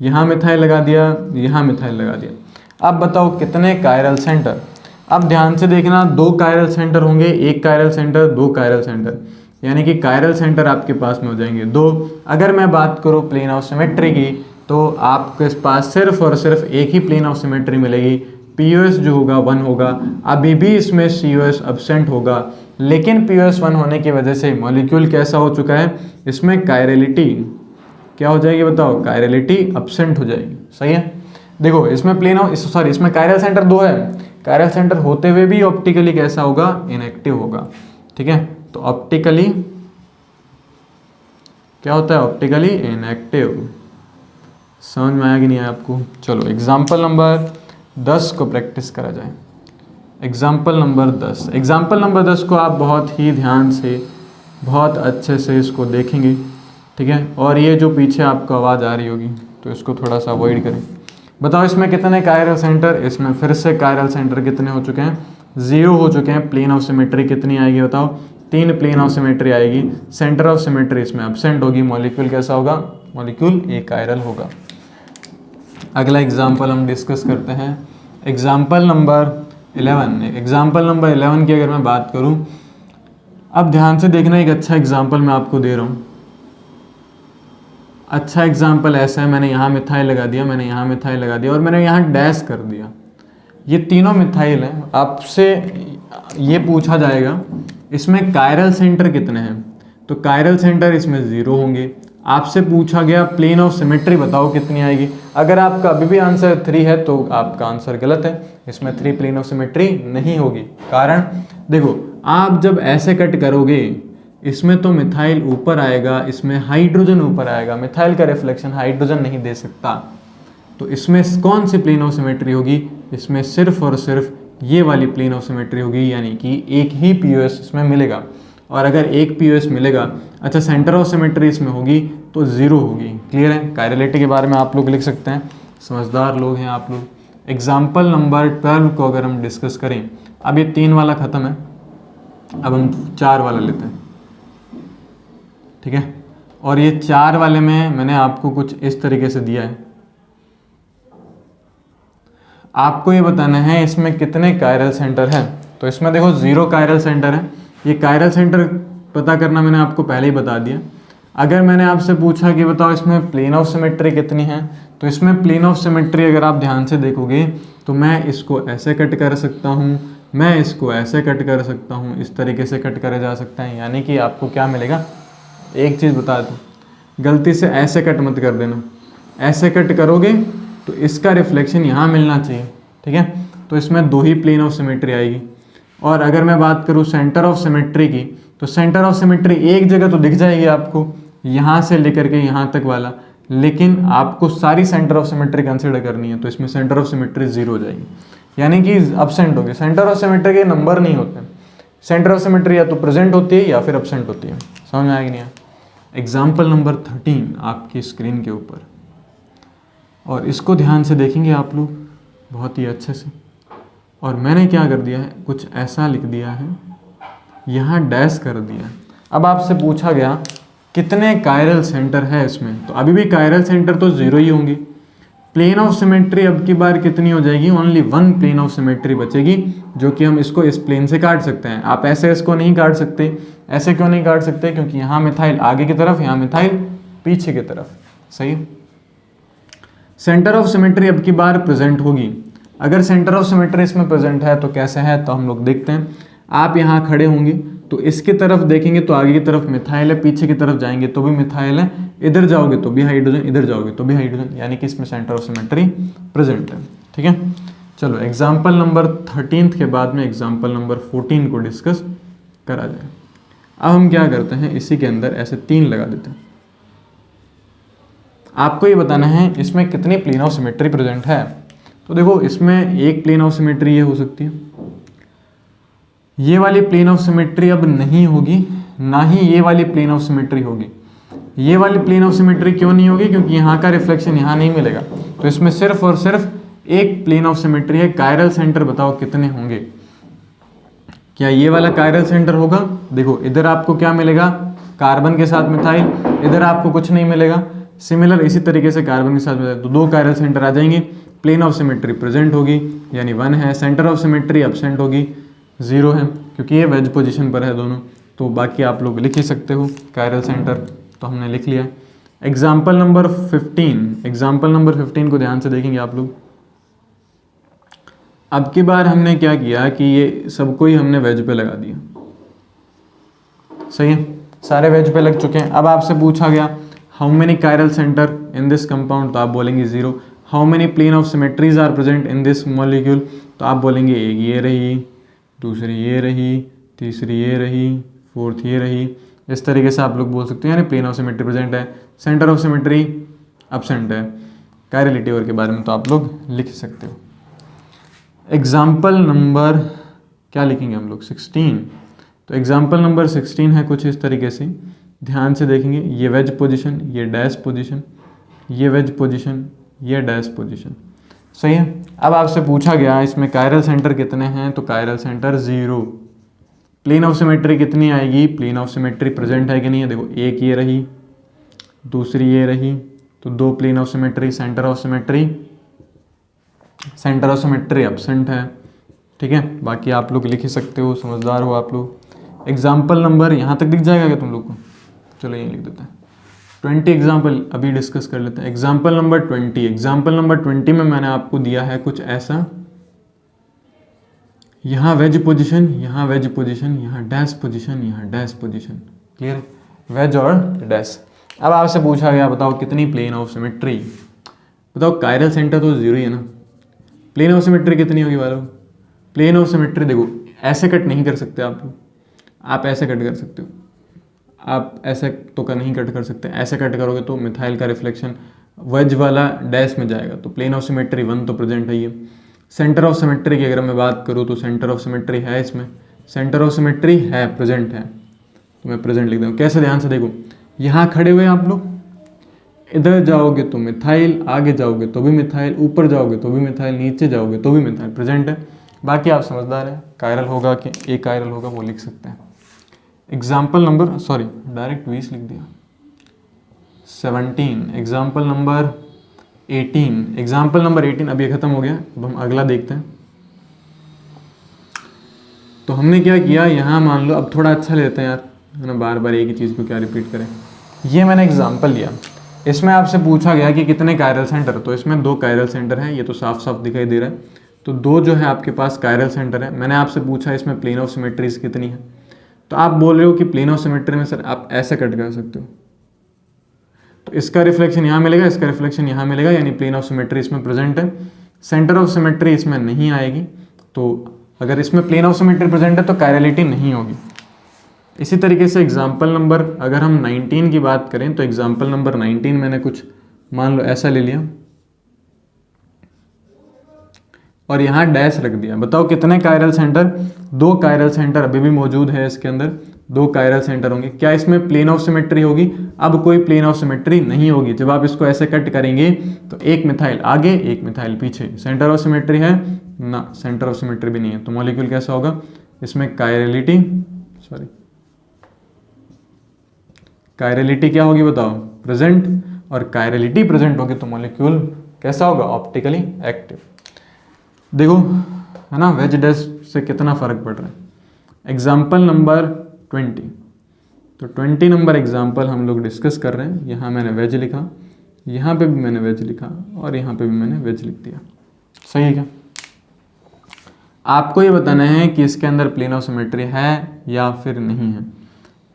यहाँ मिथाइल लगा दिया, यहाँ मिथाइल लगा दिया। अब बताओ कितने कायरल सेंटर? अब ध्यान से देखना, 2 कायरल सेंटर होंगे, 1 कायरल सेंटर, 2 कायरल सेंटर, यानी कि कायरल सेंटर आपके पास में हो जाएंगे 2। अगर मैं बात करूँ प्लेन ऑफ सिमेट्री की तो आपके पास सिर्फ और सिर्फ एक ही प्लेन ऑफ सिमेट्री मिलेगी। POS जो होगा 1 होगा। अभी भी इसमें COS एब्सेंट होगा, लेकिन POS 1 होने की वजह से मॉलिक्यूल कैसा हो चुका है, इसमें कायरलिटी क्या हो जाएगी बताओ? कायरलिटी एब्सेंट हो जाएगी। सही है। देखो इसमें प्लेन ऑफ इसमें कायरल सेंटर 2 है, कायरल सेंटर होते हुए भी ऑप्टिकली कैसा होगा? इनएक्टिव होगा। ठीक है, तो ऑप्टिकली क्या होता है? Optically inactive. समझ में आया कि नहीं आया आपको? चलो एग्जाम्पल नंबर 10 को प्रैक्टिस करा जाए। एग्जाम्पल नंबर 10, एग्जाम्पल नंबर 10 को आप बहुत ही ध्यान से, बहुत अच्छे से इसको देखेंगे, ठीक है। और ये जो पीछे आपको आवाज़ आ रही होगी तो इसको थोड़ा सा अवॉइड करें। बताओ इसमें कितने कायरल सेंटर? इसमें फिर से कायरल सेंटर कितने हो चुके हैं? 0 हो चुके हैं। प्लेन ऑफ सिमेट्री कितनी आएगी बताओ? 3 प्लेन ऑफ सिमेट्री आएगी। सेंटर ऑफ सिमेट्री इसमें एब्सेंट होगी। मॉलिक्यूल कैसा होगा? मॉलिक्यूल एकायरल होगा। अगला एग्जाम्पल हम डिस्कस करते हैं, एग्जाम्पल नंबर 11। एग्जाम्पल नंबर 11 की अगर मैं बात करूं, अब ध्यान से देखना, एक अच्छा एग्जाम्पल मैं आपको दे रहा हूं। अच्छा एग्जाम्पल ऐसा है, मैंने यहाँ मिथाइल लगा दिया, मैंने यहाँ मिथाइल लगा दिया और मैंने यहाँ डैश कर दिया। ये तीनों मिथाइल हैं। आपसे ये पूछा जाएगा इसमें कायरल सेंटर कितने हैं, तो कायरल सेंटर इसमें 0 होंगे। आपसे पूछा गया प्लेन ऑफ सिमेट्री बताओ कितनी आएगी। अगर आपका अभी भी आंसर 3 है तो आपका आंसर गलत है, इसमें 3 प्लेन ऑफ सिमेट्री नहीं होगी। कारण देखो, आप जब ऐसे कट करोगे इसमें तो मिथाइल ऊपर आएगा, इसमें हाइड्रोजन ऊपर आएगा। मिथाइल का रिफ्लेक्शन हाइड्रोजन नहीं दे सकता, तो इसमें कौन सी प्लेन ऑफ सिमेट्री होगी? इसमें सिर्फ और सिर्फ ये वाली प्लेन ऑफ सिमेट्री होगी, यानी कि एक ही पीओएस इसमें मिलेगा। और अगर एक पीओएस मिलेगा, अच्छा सेंटर ऑफ सिमेट्री इसमें होगी तो 0 होगी। क्लियर है? कायरलिटी के बारे में आप लोग लिख सकते हैं, समझदार लोग हैं आप लोग। एग्जाम्पल नंबर 12 को अगर हम डिस्कस करें, अब ये 3 वाला ख़त्म है, अब हम 4 वाला लेते हैं, ठीक है। और ये 4 वाले में मैंने आपको कुछ इस तरीके से दिया है। आपको ये बताना है इसमें कितने कायरल सेंटर हैं। तो इसमें देखो 0 कायरल सेंटर है। ये कायरल सेंटर पता करना मैंने आपको पहले ही बता दिया। अगर मैंने आपसे पूछा कि बताओ इसमें प्लेन ऑफ सिमेट्री कितनी है, तो इसमें प्लेन ऑफ सिमेट्री अगर आप ध्यान से देखोगे तो मैं इसको ऐसे कट कर सकता हूँ, मैं इसको ऐसे कट कर सकता हूँ, इस तरीके से कट करे जा सकता है। यानी कि आपको क्या मिलेगा? एक चीज़ बता दूँ, गलती से ऐसे कट मत कर देना। ऐसे कट करोगे तो इसका रिफ्लेक्शन यहाँ मिलना चाहिए, ठीक है। तो इसमें 2 ही प्लेन ऑफ सिमेट्री आएगी। और अगर मैं बात करूँ सेंटर ऑफ सिमेट्री की, तो सेंटर ऑफ सिमेट्री एक जगह तो दिख जाएगी आपको, यहाँ से लेकर के यहाँ तक वाला, लेकिन आपको सारी सेंटर ऑफ सिमेट्री कंसिडर करनी है, तो इसमें सेंटर ऑफ सिमेट्री 0 हो जाएगी, यानी कि एब्सेंट होगी। सेंटर ऑफ सिमेट्री के नंबर नहीं होते, सेंटर ऑफ सिमेट्री या तो प्रेजेंट होती है या फिर एब्सेंट होती है। समझ में आएगी नहीं? एग्जाम्पल नंबर 13 आपकी स्क्रीन के ऊपर, और इसको ध्यान से देखेंगे आप लोग बहुत ही अच्छे से। और मैंने क्या कर दिया है, कुछ ऐसा लिख दिया है, यहाँ डैश कर दिया। अब आपसे पूछा गया कितने कायरल सेंटर है इसमें, तो अभी भी कायरल सेंटर तो 0 ही होंगे। प्लेन ऑफ सिमेट्री अब की बार कितनी हो जाएगी? ओनली 1 प्लेन ऑफ सिमेट्री बचेगी, जो कि हम इसको इस प्लेन से काट सकते हैं। आप ऐसे इसको नहीं काट सकते। ऐसे क्यों नहीं काट सकते? क्योंकि यहाँ मिथाइल आगे की तरफ, यहाँ मिथाइल पीछे की तरफ। सही। सेंटर ऑफ सिमेट्री अब की बार प्रेजेंट होगी। अगर सेंटर ऑफ सिमेट्री इसमें प्रेजेंट है तो कैसे है, तो हम लोग देखते हैं। आप यहाँ खड़े होंगे तो इसकी तरफ देखेंगे तो आगे की तरफ मिथाइल है, पीछे की तरफ जाएंगे तो भी मिथाइल है, इधर जाओगे तो भी हाइड्रोजन, इधर जाओगे तो भी हाइड्रोजन, यानी कि इसमें सेंटर ऑफ सिमेट्री प्रेजेंट है, ठीक है। चलो एग्जाम्पल नंबर 13 के बाद में एग्जाम्पल नंबर 14 को डिस्कस करा जाए। अब हम क्या करते हैं, इसी के अंदर ऐसे 3 लगा देते हैं। आपको ये बताना है इसमें कितनी प्लेन ऑफ सिमेट्री प्रेजेंट है। तो देखो इसमें एक प्लेन ऑफ सिमेट्री ये हो सकती है, ये वाली प्लेन ऑफ सिमेट्री अब नहीं होगी, ना ही ये वाली प्लेन ऑफ सिमेट्री होगी। ये वाली प्लेन ऑफ सिमेट्री क्यों नहीं होगी? क्योंकि यहाँ का रिफ्लेक्शन यहाँ नहीं मिलेगा। तो इसमें सिर्फ और सिर्फ एक प्लेन ऑफ सिमेट्री है। कायरल सेंटर बताओ कितने होंगे? क्या ये वाला कायरल सेंटर होगा? देखो इधर आपको क्या मिलेगा? कार्बन के साथ मिथाइल, इधर आपको कुछ नहीं मिलेगा। सिमिलर इसी तरीके से कार्बन के साथ मिथाइल, तो 2 कायरल सेंटर आ जाएंगे। प्लेन ऑफ सिमेट्री प्रेजेंट होगी यानी 1 है, सेंटर ऑफ सिमेट्री एब्सेंट होगी 0 है, क्योंकि ये वेज पोजीशन पर है दोनों। तो बाकी आप लोग लिख ही सकते हो कायरल सेंटर, तो हमने लिख लिया। एग्जाम्पल नंबर 15, एग्जाम्पल नंबर 15 को ध्यान से देखेंगे आप लोग। अब की बार हमने क्या किया कि ये सबको ही हमने वेज पे लगा दिया। सही है, सारे वेज पे लग चुके हैं। अब आपसे पूछा गया how many chiral centre in this compound, तो आप बोलेंगे 0। How many plane of symmetries are present in this molecule, तो आप बोलेंगे एक ये रही, दूसरी ये रही, तीसरी ये रही, फोर्थ ये रही, इस तरीके से आप लोग बोल सकते हो, यानी प्लेन ऑफ सिमेट्री प्रेजेंट है, सेंटर ऑफ सिमेट्री एब्सेंट है। कायरलिटी और के बारे में तो आप लोग लिख सकते हो। एग्जाम्पल नंबर क्या लिखेंगे हम लोग 16। तो एग्जाम्पल नंबर 16 है कुछ इस तरीके से, ध्यान से देखेंगे, ये वेज पोजीशन, ये डैश पोजीशन, ये वेज पोजीशन, ये डैश पोजीशन, सही है। अब आपसे पूछा गया इसमें कायरल सेंटर कितने हैं, तो chiral centre 0। Plane of symmetry कितनी आएगी, प्लेन ऑफ सिमेट्री प्रेजेंट है कि नहीं है, देखो एक ये रही, दूसरी ये रही, तो 2 plane of symmetry, centre of symmetry absent है, ठीक है। बाकी आप लोग लिख ही सकते हो, समझदार हो आप लोग। एग्जाम्पल नंबर यहाँ तक दिख जाएगा क्या तुम लोग को, चलो यहीं लिख देते हैं 20 एग्जाम्पल अभी डिस्कस कर लेते हैं। एग्जाम्पल नंबर 20, एग्जाम्पल नंबर 20 में मैंने आपको दिया है कुछ ऐसा, यहाँ वेज पोजीशन, यहाँ वेज पोजीशन, यहाँ डैश पोजीशन, यहाँ डैश पोजीशन, क्लियर, वेज और डैश। अब आपसे पूछा गया बताओ कितनी प्लेन ऑफ सिमेट्री, बताओ कायरल सेंटर तो 0 ही है ना, प्लेन ऑफ सिमेट्री कितनी होगी वालों, प्लेन ऑफ सिमेट्री देखो ऐसे कट नहीं कर सकते आप लोग, आप ऐसे कट कर सकते हो, आप ऐसे तो कर नहीं कट कर सकते, ऐसे कट करोगे तो मिथाइल का रिफ्लेक्शन वेज वाला डैश में जाएगा, तो प्लेन ऑफ सिमेट्री 1 तो प्रेजेंट है ये। सेंटर ऑफ सिमेट्री की अगर मैं बात करूँ तो सेंटर ऑफ सिमेट्री है, इसमें सेंटर ऑफ सिमेट्री है, प्रेजेंट है, तो मैं प्रेजेंट लिख दूँ। कैसे, ध्यान से देखो, यहाँ खड़े हुए आप लोग, इधर जाओगे तो मिथाइल, आगे जाओगे तो भी मिथाइल, ऊपर जाओगे तो भी मिथाइल, नीचे जाओगे तो भी मिथाइल, प्रेजेंट है। बाकी आप समझदार हैं, कायरल होगा कि एक कायरल होगा वो लिख सकते हैं। एग्जाम्पल नंबर, सॉरी डायरेक्ट 20 लिख दिया, 17। एग्जाम्पल नंबर 18, एग्जाम्पल नंबर 18 अब ये खत्म हो गया, अब हम अगला देखते हैं। तो हमने क्या किया, यहाँ मान लो, अब थोड़ा अच्छा लेते हैं यार, है ना, बार बार एक ही चीज़ को क्या रिपीट करें। ये मैंने एग्जाम्पल लिया, इसमें आपसे पूछा गया कि कितने कायरल सेंटर, तो इसमें 2 कायरल सेंटर हैं, ये तो साफ साफ दिखाई दे रहा है, तो 2 जो है आपके पास कायरल सेंटर है। मैंने आपसे पूछा इसमें प्लेन ऑफ सिमेट्रीज कितनी है, तो आप बोल रहे हो कि प्लेन ऑफ सिमेट्री में सर आप ऐसे कट कर सकते हो, तो इसका रिफ्लेक्शन यहाँ मिलेगा, इसका रिफ्लेक्शन यहाँ मिलेगा, यानी प्लेन ऑफ सिमेट्री इसमें प्रेजेंट है। सेंटर ऑफ सिमेट्री इसमें नहीं आएगी, तो अगर इसमें प्लेन ऑफ सिमेट्री प्रेजेंट है तो कायरलिटी नहीं होगी। इसी तरीके से एग्जाम्पल नंबर अगर हम 19 की बात करें, तो एग्जाम्पल नंबर 19 मैंने कुछ मान लो ऐसा ले लिया और यहाँ डैश रख दिया। बताओ कितने कायरल सेंटर, 2 कायरल सेंटर अभी भी मौजूद है इसके अंदर, 2 कायरल सेंटर होंगे। क्या इसमें प्लेन ऑफ सिमेट्री होगी, अब कोई प्लेन ऑफ सिमेट्री नहीं होगी। जब आप इसको ऐसे कट करेंगे तो एक मिथाइल आगे, एक मिथाइल पीछे, सेंटर ऑफ सिमेट्री है ना, सेंटर ऑफ सिमेट्री भी नहीं है, तो मॉलिक्यूल कैसा होगा, इसमें कायरलिटी, सॉरी कायरलिटी क्या होगी बताओ, प्रेजेंट, और कायरलिटी प्रेजेंट होगी तो मॉलिक्यूल कैसा होगा, ऑप्टिकली एक्टिव। देखो है ना, वेज डैश से कितना फर्क पड़ रहा है। एग्जाम्पल नंबर 20, तो 20 नंबर एग्जाम्पल हम लोग डिस्कस कर रहे हैं। यहाँ मैंने वेज लिखा, यहाँ पे भी मैंने वेज लिखा, और यहाँ पे भी मैंने वेज लिख दिया, सही है क्या। आपको ये बताना है कि इसके अंदर प्लेन ऑफ सिमेट्री है या फिर नहीं है।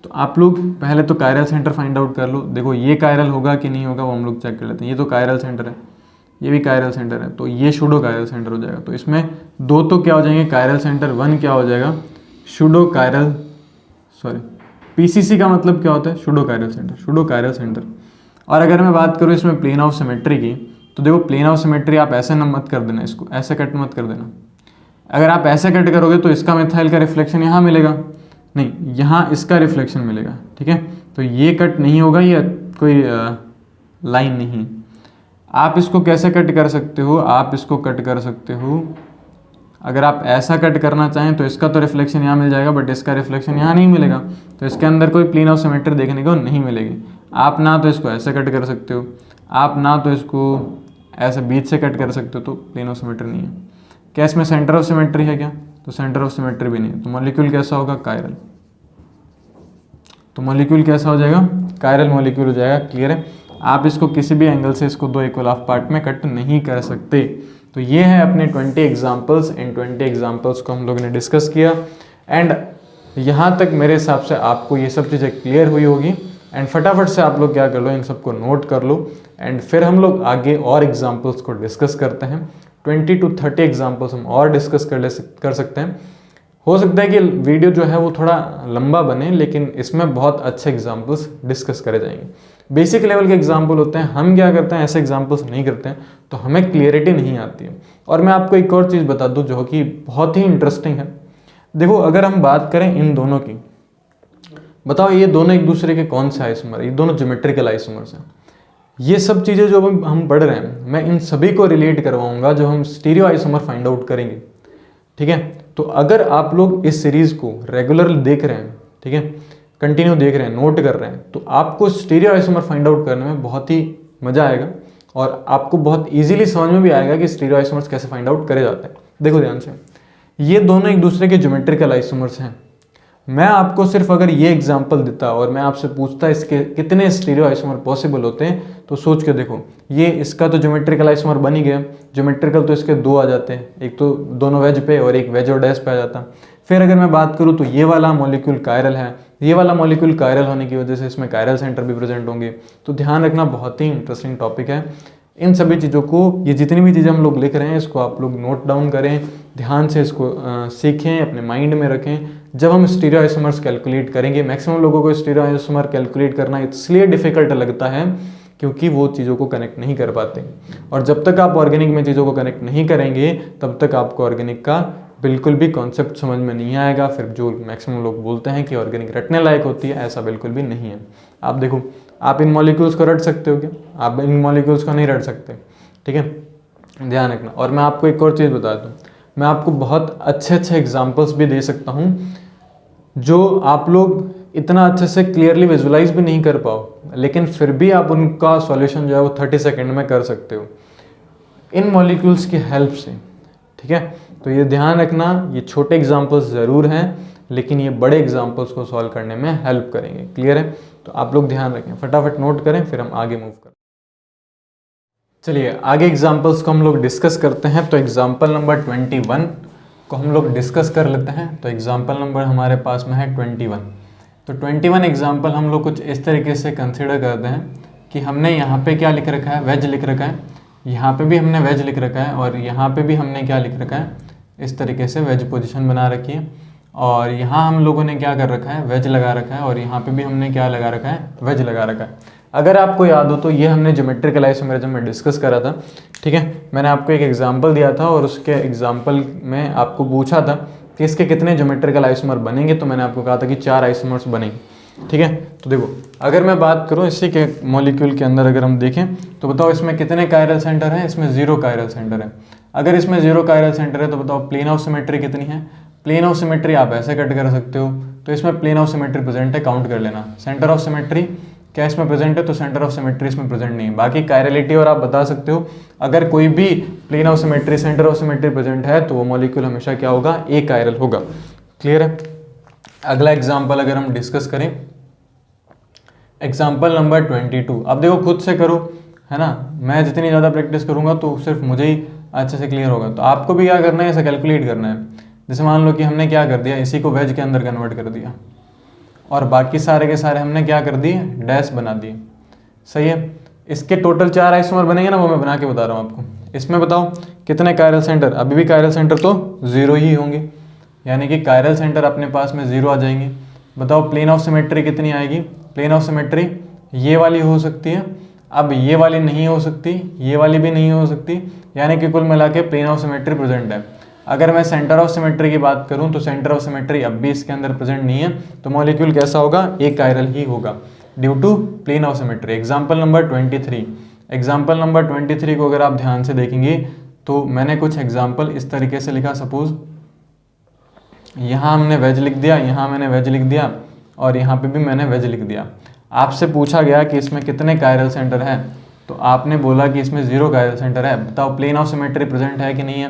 तो आप लोग पहले तो कायरल सेंटर फाइंड आउट कर लो। देखो ये कायरल होगा कि नहीं होगा वो हम लोग चेक कर लेते हैं। ये तो कायरल सेंटर है, ये भी कायरल सेंटर है, तो ये शूडो कायरल सेंटर हो जाएगा। तो इसमें 2 तो क्या हो जाएंगे कायरल सेंटर, 1 क्या हो जाएगा शूडो कायरल, सॉरी पीसीसी का मतलब क्या होता है, pseudo chiral centre, pseudo chiral centre. और अगर मैं बात करूँ इसमें प्लेन ऑफ सिमेट्री की, तो देखो प्लेन ऑफ सिमेट्री आप ऐसे न मत कर देना, इसको ऐसे कट मत कर देना। अगर आप ऐसे कट करोगे तो इसका मिथाइल का रिफ्लेक्शन यहाँ मिलेगा, नहीं यहाँ इसका रिफ्लेक्शन मिलेगा, ठीक है। तो ये कट नहीं होगा, ये कोई लाइन नहीं। आप इसको कैसे कट कर सकते हो, आप इसको कट कर सकते हो, अगर आप ऐसा कट करना चाहें तो इसका तो रिफ्लेक्शन यहाँ मिल जाएगा, बट इसका रिफ्लेक्शन यहाँ नहीं मिलेगा, तो इसके अंदर कोई प्लेन ऑफ सिमेट्री देखने को नहीं मिलेगी। आप ना तो इसको ऐसे कट कर सकते हो, आप ना तो इसको ऐसे बीच से कट कर सकते हो, तो प्लेन ऑफ सिमेट्री नहीं है। क्या इसमें सेंटर ऑफ सिमेट्री है क्या, तो सेंटर ऑफ सिमेट्री भी नहीं है। तो मॉलिक्यूल कैसा होगा, कायरल। तो मॉलिक्यूल कैसा हो जाएगा, कायरल मॉलिक्यूल हो जाएगा, क्लियर है। आप इसको किसी भी एंगल से इसको 2 इक्वल हाफ पार्ट में कट नहीं कर सकते। तो ये है अपने 20 एग्जाम्पल्स। इन 20 एग्जाम्पल्स को हम लोगों ने डिस्कस किया, एंड यहाँ तक मेरे हिसाब से आपको ये सब चीज़ें क्लियर हुई होगी। एंड फटाफट से आप लोग क्या कर लो, इन सबको नोट कर लो, एंड फिर हम लोग आगे और एग्जाम्पल्स को डिस्कस करते हैं। 20 to 30 एग्जाम्पल्स हम और डिस्कस कर सकते हैं। हो सकता है कि वीडियो जो है वो थोड़ा लंबा बने, लेकिन इसमें बहुत अच्छे एग्जाम्पल्स डिस्कस करे जाएंगे। बेसिक लेवल के एग्जाम्पल होते हैं, हम क्या करते हैं ऐसे एग्जाम्पल्स नहीं करते हैं, तो हमें क्लियरिटी नहीं आती है। और मैं आपको एक और चीज़ बता दूं जो कि बहुत ही इंटरेस्टिंग है। देखो, अगर हम बात करें इन दोनों की, बताओ ये दोनों एक दूसरे के कौन से आइसोमर, ये दोनों ज्योमेट्रिकल आइसोमर्स हैं। ये सब चीज़ें जो हम पढ़ रहे हैं, मैं इन सभी को रिलेट करवाऊंगा जो हम स्टीरियो आइसोमर फाइंड आउट करेंगे, ठीक है। तो अगर आप लोग इस सीरीज़ को रेगुलर देख रहे हैं, ठीक है, कंटिन्यू देख रहे हैं, नोट कर रहे हैं, तो आपको स्टीरियो आइसोमर फाइंड आउट करने में बहुत ही मज़ा आएगा और आपको बहुत इजीली समझ में भी आएगा कि स्टीरियो आइसोमर्स कैसे फाइंड आउट करे जाते हैं। देखो ध्यान से, ये दोनों एक दूसरे के ज्योमेट्रिकल आइसोमर्स हैं। मैं आपको सिर्फ अगर ये एग्जांपल देता और मैं आपसे पूछता इसके कितने स्टीरियो आइसोमर पॉसिबल होते हैं, तो सोच के देखो, ये इसका तो ज्योमेट्रिकल आइसोमर बन ही गया। ज्योमेट्रिकल तो इसके दो आ जाते हैं, एक तो दोनों वेज पे और एक वेज और डैश पे आ जाता। फिर अगर मैं बात करूँ तो ये वाला मॉलिक्यूल कायरल है, ये वाला मॉलिक्यूल कायरल होने की वजह से इसमें कायरल सेंटर भी प्रेजेंट होंगे। तो ध्यान रखना, बहुत ही इंटरेस्टिंग टॉपिक है। इन सभी चीज़ों को, ये जितनी भी चीज़ें हम लोग लिख रहे हैं, इसको आप लोग नोट डाउन करें, ध्यान से इसको सीखें, अपने माइंड में रखें। जब हम स्टीरियो आइसोमर्स कैलकुलेट करेंगे, मैक्सिमम लोगों को स्टीरियो आइसोमर कैलकुलेट करना इसलिए डिफिकल्ट लगता है क्योंकि वो चीज़ों को कनेक्ट नहीं कर पाते। और जब तक आप ऑर्गेनिक में चीज़ों को कनेक्ट नहीं करेंगे, तब तक आपको ऑर्गेनिक का बिल्कुल भी कॉन्सेप्ट समझ में नहीं आएगा। फिर जो मैक्सिमम लोग बोलते हैं कि ऑर्गेनिक रटने लायक होती है, ऐसा बिल्कुल भी नहीं है। आप देखो, आप इन मॉलिक्यूल्स को रट सकते हो क्या? आप इन मॉलिक्यूल्स को नहीं रट सकते, ठीक है, ध्यान रखना। और मैं आपको एक और चीज़ बता दूँ, मैं आपको बहुत अच्छे अच्छे एग्जाम्पल्स भी दे सकता हूँ जो आप लोग इतना अच्छे से क्लियरली विजुलाइज भी नहीं कर पाओ, लेकिन फिर भी आप उनका सॉल्यूशन जो है वो 30 सेकेंड में कर सकते हो इन मॉलिक्यूल्स की हेल्प से, ठीक है। तो ये ध्यान रखना, ये छोटे एग्जाम्पल्स ज़रूर हैं, लेकिन ये बड़े एग्जाम्पल्स को सॉल्व करने में हेल्प करेंगे। क्लियर है? तो आप लोग ध्यान रखें, फटाफट नोट करें, फिर हम आगे मूव करें। चलिए आगे एग्जाम्पल्स को हम लोग डिस्कस करते हैं। तो एग्जाम्पल नंबर 21 को हम लोग डिस्कस कर लेते हैं। तो एग्जाम्पल नंबर हमारे पास में है 21। तो 21 एग्जाम्पल हम लोग कुछ इस तरीके से कंसिडर करते हैं कि हमने यहाँ पे क्या लिख रखा है, वेज लिख रखा है, यहाँ पे भी हमने वेज लिख रखा है, और यहाँ पे भी हमने क्या लिख रखा है, इस तरीके से वेज पोजीशन बना रखी है। और यहाँ हम लोगों ने क्या कर रखा है, वेज लगा रखा है, और यहाँ पे भी हमने क्या लगा रखा है, वेज लगा रखा है। अगर आपको याद हो तो ये हमने ज्योमेट्रिकल आइसोमेरिज्म में डिस्कस करा था, ठीक है। मैंने आपको एक एग्जांपल दिया था और उसके एग्जांपल में आपको पूछा था कि इसके कितने ज्योमेट्रिकल आइसोमर बनेंगे, तो मैंने आपको कहा था कि 4 आइसोमर्स बनेंगे, ठीक है। तो देखो, अगर मैं बात करूँ इसी के मॉलिक्यूल के अंदर अगर हम देखें तो बताओ इसमें कितने कायरल सेंटर हैं, इसमें 0 कायरल सेंटर है। अगर इसमें 0 कायरल सेंटर है तो बताओ प्लेन ऑफ सिमेट्री कितनी है। प्लेन ऑफ सिमेट्री आप ऐसे कट कर सकते हो, तो इसमें प्लेन ऑफ सिमेट्री प्रेजेंट है, काउंट कर लेना। सेंटर ऑफ सिमेट्री क्या इसमें प्रेजेंट है, तो सेंटर ऑफ सिमेट्री इसमें प्रेजेंट नहीं है। बाकी कायरलिटी और आप बता सकते हो, अगर कोई भी plane of symmetry centre of symmetry present है तो वो मॉलिक्यूल हमेशा क्या होगा, ए कायरल होगा। क्लियर है? अगला एग्जाम्पल अगर हम डिस्कस करें, एग्जाम्पल नंबर 22। अब देखो खुद से करो, है ना, मैं जितनी ज़्यादा प्रैक्टिस करूँगा तो सिर्फ मुझे ही अच्छे से क्लियर होगा। तो आपको भी क्या करना है, ऐसा कैलकुलेट करना है। जैसे मान लो कि हमने क्या कर दिया, इसी को वेज के अंदर कन्वर्ट कर दिया और बाकी सारे के सारे हमने क्या कर दिए, डैश बना दिए, सही है। इसके टोटल 4 आइसोमर बनेंगे ना, वो मैं बना के बता रहा हूँ आपको। इसमें बताओ कितने कायरल सेंटर, अभी भी कायरल सेंटर तो 0 ही होंगे, यानी कि कायरल सेंटर अपने पास में 0 आ जाएंगे। बताओ प्लेन ऑफ सिमेट्री कितनी आएगी, प्लेन ऑफ सिमेट्री ये वाली हो सकती है, अब ये वाली नहीं हो सकती, ये वाली भी नहीं हो सकती, यानी कि कुल मिला के प्लेन ऑफ सिमेट्री प्रेजेंट है। अगर मैं सेंटर ऑफ सिमेट्री की बात करूं तो सेंटर ऑफ सिमेट्री अब भी इसके अंदर प्रेजेंट नहीं है, तो मॉलिक्यूल कैसा होगा, एक कायरल ही होगा due to plane of symmetry. Example number 23। Example number 23 को अगर आप ध्यान से देखेंगे तो मैंने कुछ एग्जांपल इस तरीके से लिखा, सपोज यहाँ हमने वेज लिख दिया, यहाँ मैंने वेज लिख दिया, और यहाँ पे भी मैंने वेज लिख दिया। आपसे पूछा गया कि इसमें कितने कायरल सेंटर है, तो आपने बोला कि इसमें 0 कायरल सेंटर है। बताओ प्लेन ऑफ सिमेट्री प्रेजेंट है कि नहीं है,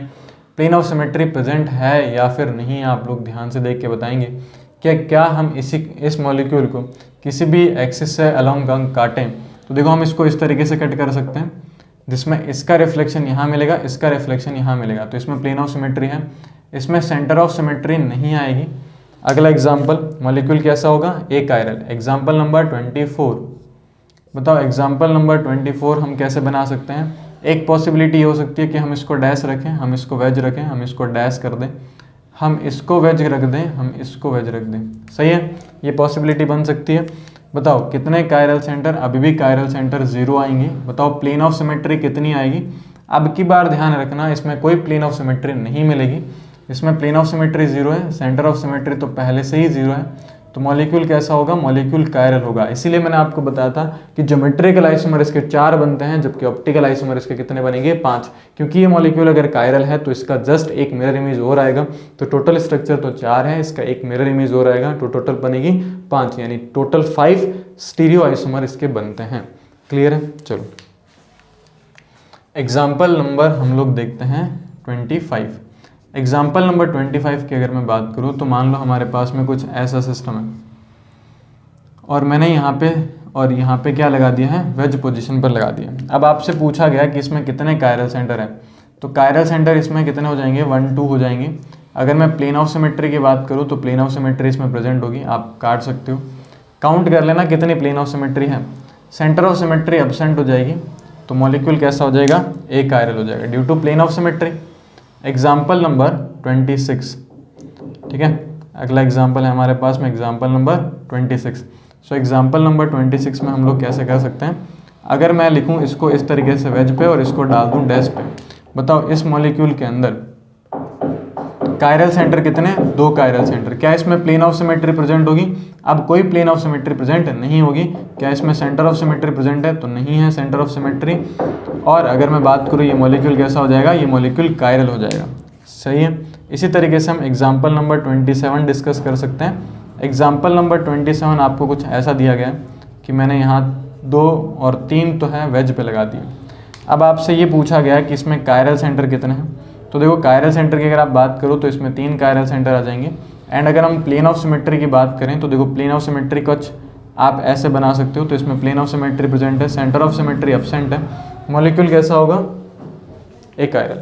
प्लेन ऑफ सिमेट्री प्रेजेंट है या फिर नहीं है, आप लोग ध्यान से देख के बताएंगे। क्या हम इस मॉलिक्यूल को किसी भी एक्सिस से अलोंग काटें तो देखो हम इसको इस तरीके से कट कर सकते हैं, जिसमें इसका रिफ्लेक्शन यहाँ मिलेगा, इसका रिफ्लेक्शन यहाँ मिलेगा, तो इसमें प्लेन ऑफ सिमेट्री है। इसमें सेंटर ऑफ सिमेट्री नहीं आएगी। अगला एग्जाम्पल, मॉलिक्यूल कैसा होगा, ए कायरल। Example number 24। बताओ एग्जाम्पल नंबर 24 हम कैसे बना सकते हैं। एक पॉसिबिलिटी हो सकती है कि हम इसको डैश रखें, हम इसको वेज रखें, हम इसको डैश कर दें, हम इसको वेज रख दें, हम इसको वेज रख दें, सही है, ये पॉसिबिलिटी बन सकती है। बताओ कितने कायरल सेंटर, अभी भी कायरल सेंटर 0 आएंगे। बताओ प्लेन ऑफ सिमेट्री कितनी आएगी। अब की बार ध्यान रखना, इसमें कोई प्लेन ऑफ सिमेट्री नहीं मिलेगी, इसमें प्लेन ऑफ सिमेट्री 0 है, सेंटर ऑफ सिमेट्री तो पहले से ही 0 है, तो मॉलिक्यूल कैसा होगा, मॉलिक्यूल कायरल होगा। इसीलिए मैंने आपको बताया था कि ज्योमेट्रिकल आइसोमर इसके 4 बनते हैं, जबकि ऑप्टिकल आइसोमर इसके कितने बनेंगे, 5, क्योंकि ये मॉलिक्यूल अगर कायरल है तो इसका जस्ट एक मिरर इमेज और आएगा। तो टोटल स्ट्रक्चर तो 4 है, इसका एक मिरर इमेज और आएगा, तो टोटल बनेगी 5, यानी टोटल 5 स्टीरियो आइसोमर इसके बनते हैं। क्लियर है। चलो एग्जाम्पल नंबर हम लोग देखते हैं 25। एग्जाम्पल नंबर 25 की अगर मैं बात करूँ तो मान लो हमारे पास में कुछ ऐसा सिस्टम है और मैंने यहाँ पे और यहाँ पे क्या लगा दिया है, वेज पोजीशन पर लगा दिया। अब आपसे पूछा गया कि इसमें कितने कायरल सेंटर हैं, तो कायरल सेंटर इसमें कितने हो जाएंगे, 1 2 हो जाएंगे। अगर मैं प्लेन ऑफ सिमेट्री की बात करूँ तो प्लेन ऑफ सिमेट्री इसमें प्रेजेंट होगी, आप काट सकते हो, काउंट कर लेना कितनी प्लेन ऑफ सिमेट्री है। सेंटर ऑफ सिमेट्री एब्सेंट हो जाएगी, तो मॉलिक्यूल कैसा हो जाएगा, ए कायरल हो जाएगा due to plane of symmetry. Example number 26, ठीक है, अगला एग्जाम्पल है हमारे पास में example number 26। So example number 26 में हम लोग कैसे कर सकते हैं, अगर मैं लिखूं इसको इस तरीके से वेज पे और इसको डाल दूं डैश पे। बताओ इस मॉलिक्यूल के अंदर कायरल सेंटर कितने, 2 कायरल सेंटर। क्या इसमें प्लेन ऑफ सिमेट्री प्रेजेंट होगी, अब कोई प्लेन ऑफ सिमेट्री प्रेजेंट नहीं होगी। क्या इसमें सेंटर ऑफ सिमेट्री प्रेजेंट है, तो नहीं है सेंटर ऑफ सिमेट्री। और अगर मैं बात करूँ ये मॉलिक्यूल कैसा हो जाएगा, ये मॉलिक्यूल कायरल हो जाएगा, सही है। इसी तरीके से हम एग्जाम्पल नंबर 27 डिस्कस कर सकते हैं। एग्जाम्पल नंबर 27 आपको कुछ ऐसा दिया गया है कि मैंने यहाँ 2 और 3 तो है वेज पे लगा दिए। अब आपसे ये पूछा गया है कि इसमें कायरल सेंटर कितने हैं, तो देखो कायरल सेंटर की अगर आप बात करो तो इसमें 3 कायरल सेंटर आ जाएंगे। एंड अगर हम प्लेन ऑफ सिमेट्री की बात करें तो देखो प्लेन ऑफ सिमेट्री कुछ आप ऐसे बना सकते हो, तो इसमें प्लेन ऑफ सिमेट्री प्रेजेंट है, सेंटर ऑफ सिमेट्री एब्सेंट है, मॉलिक्यूल कैसा होगा, ए कायरल,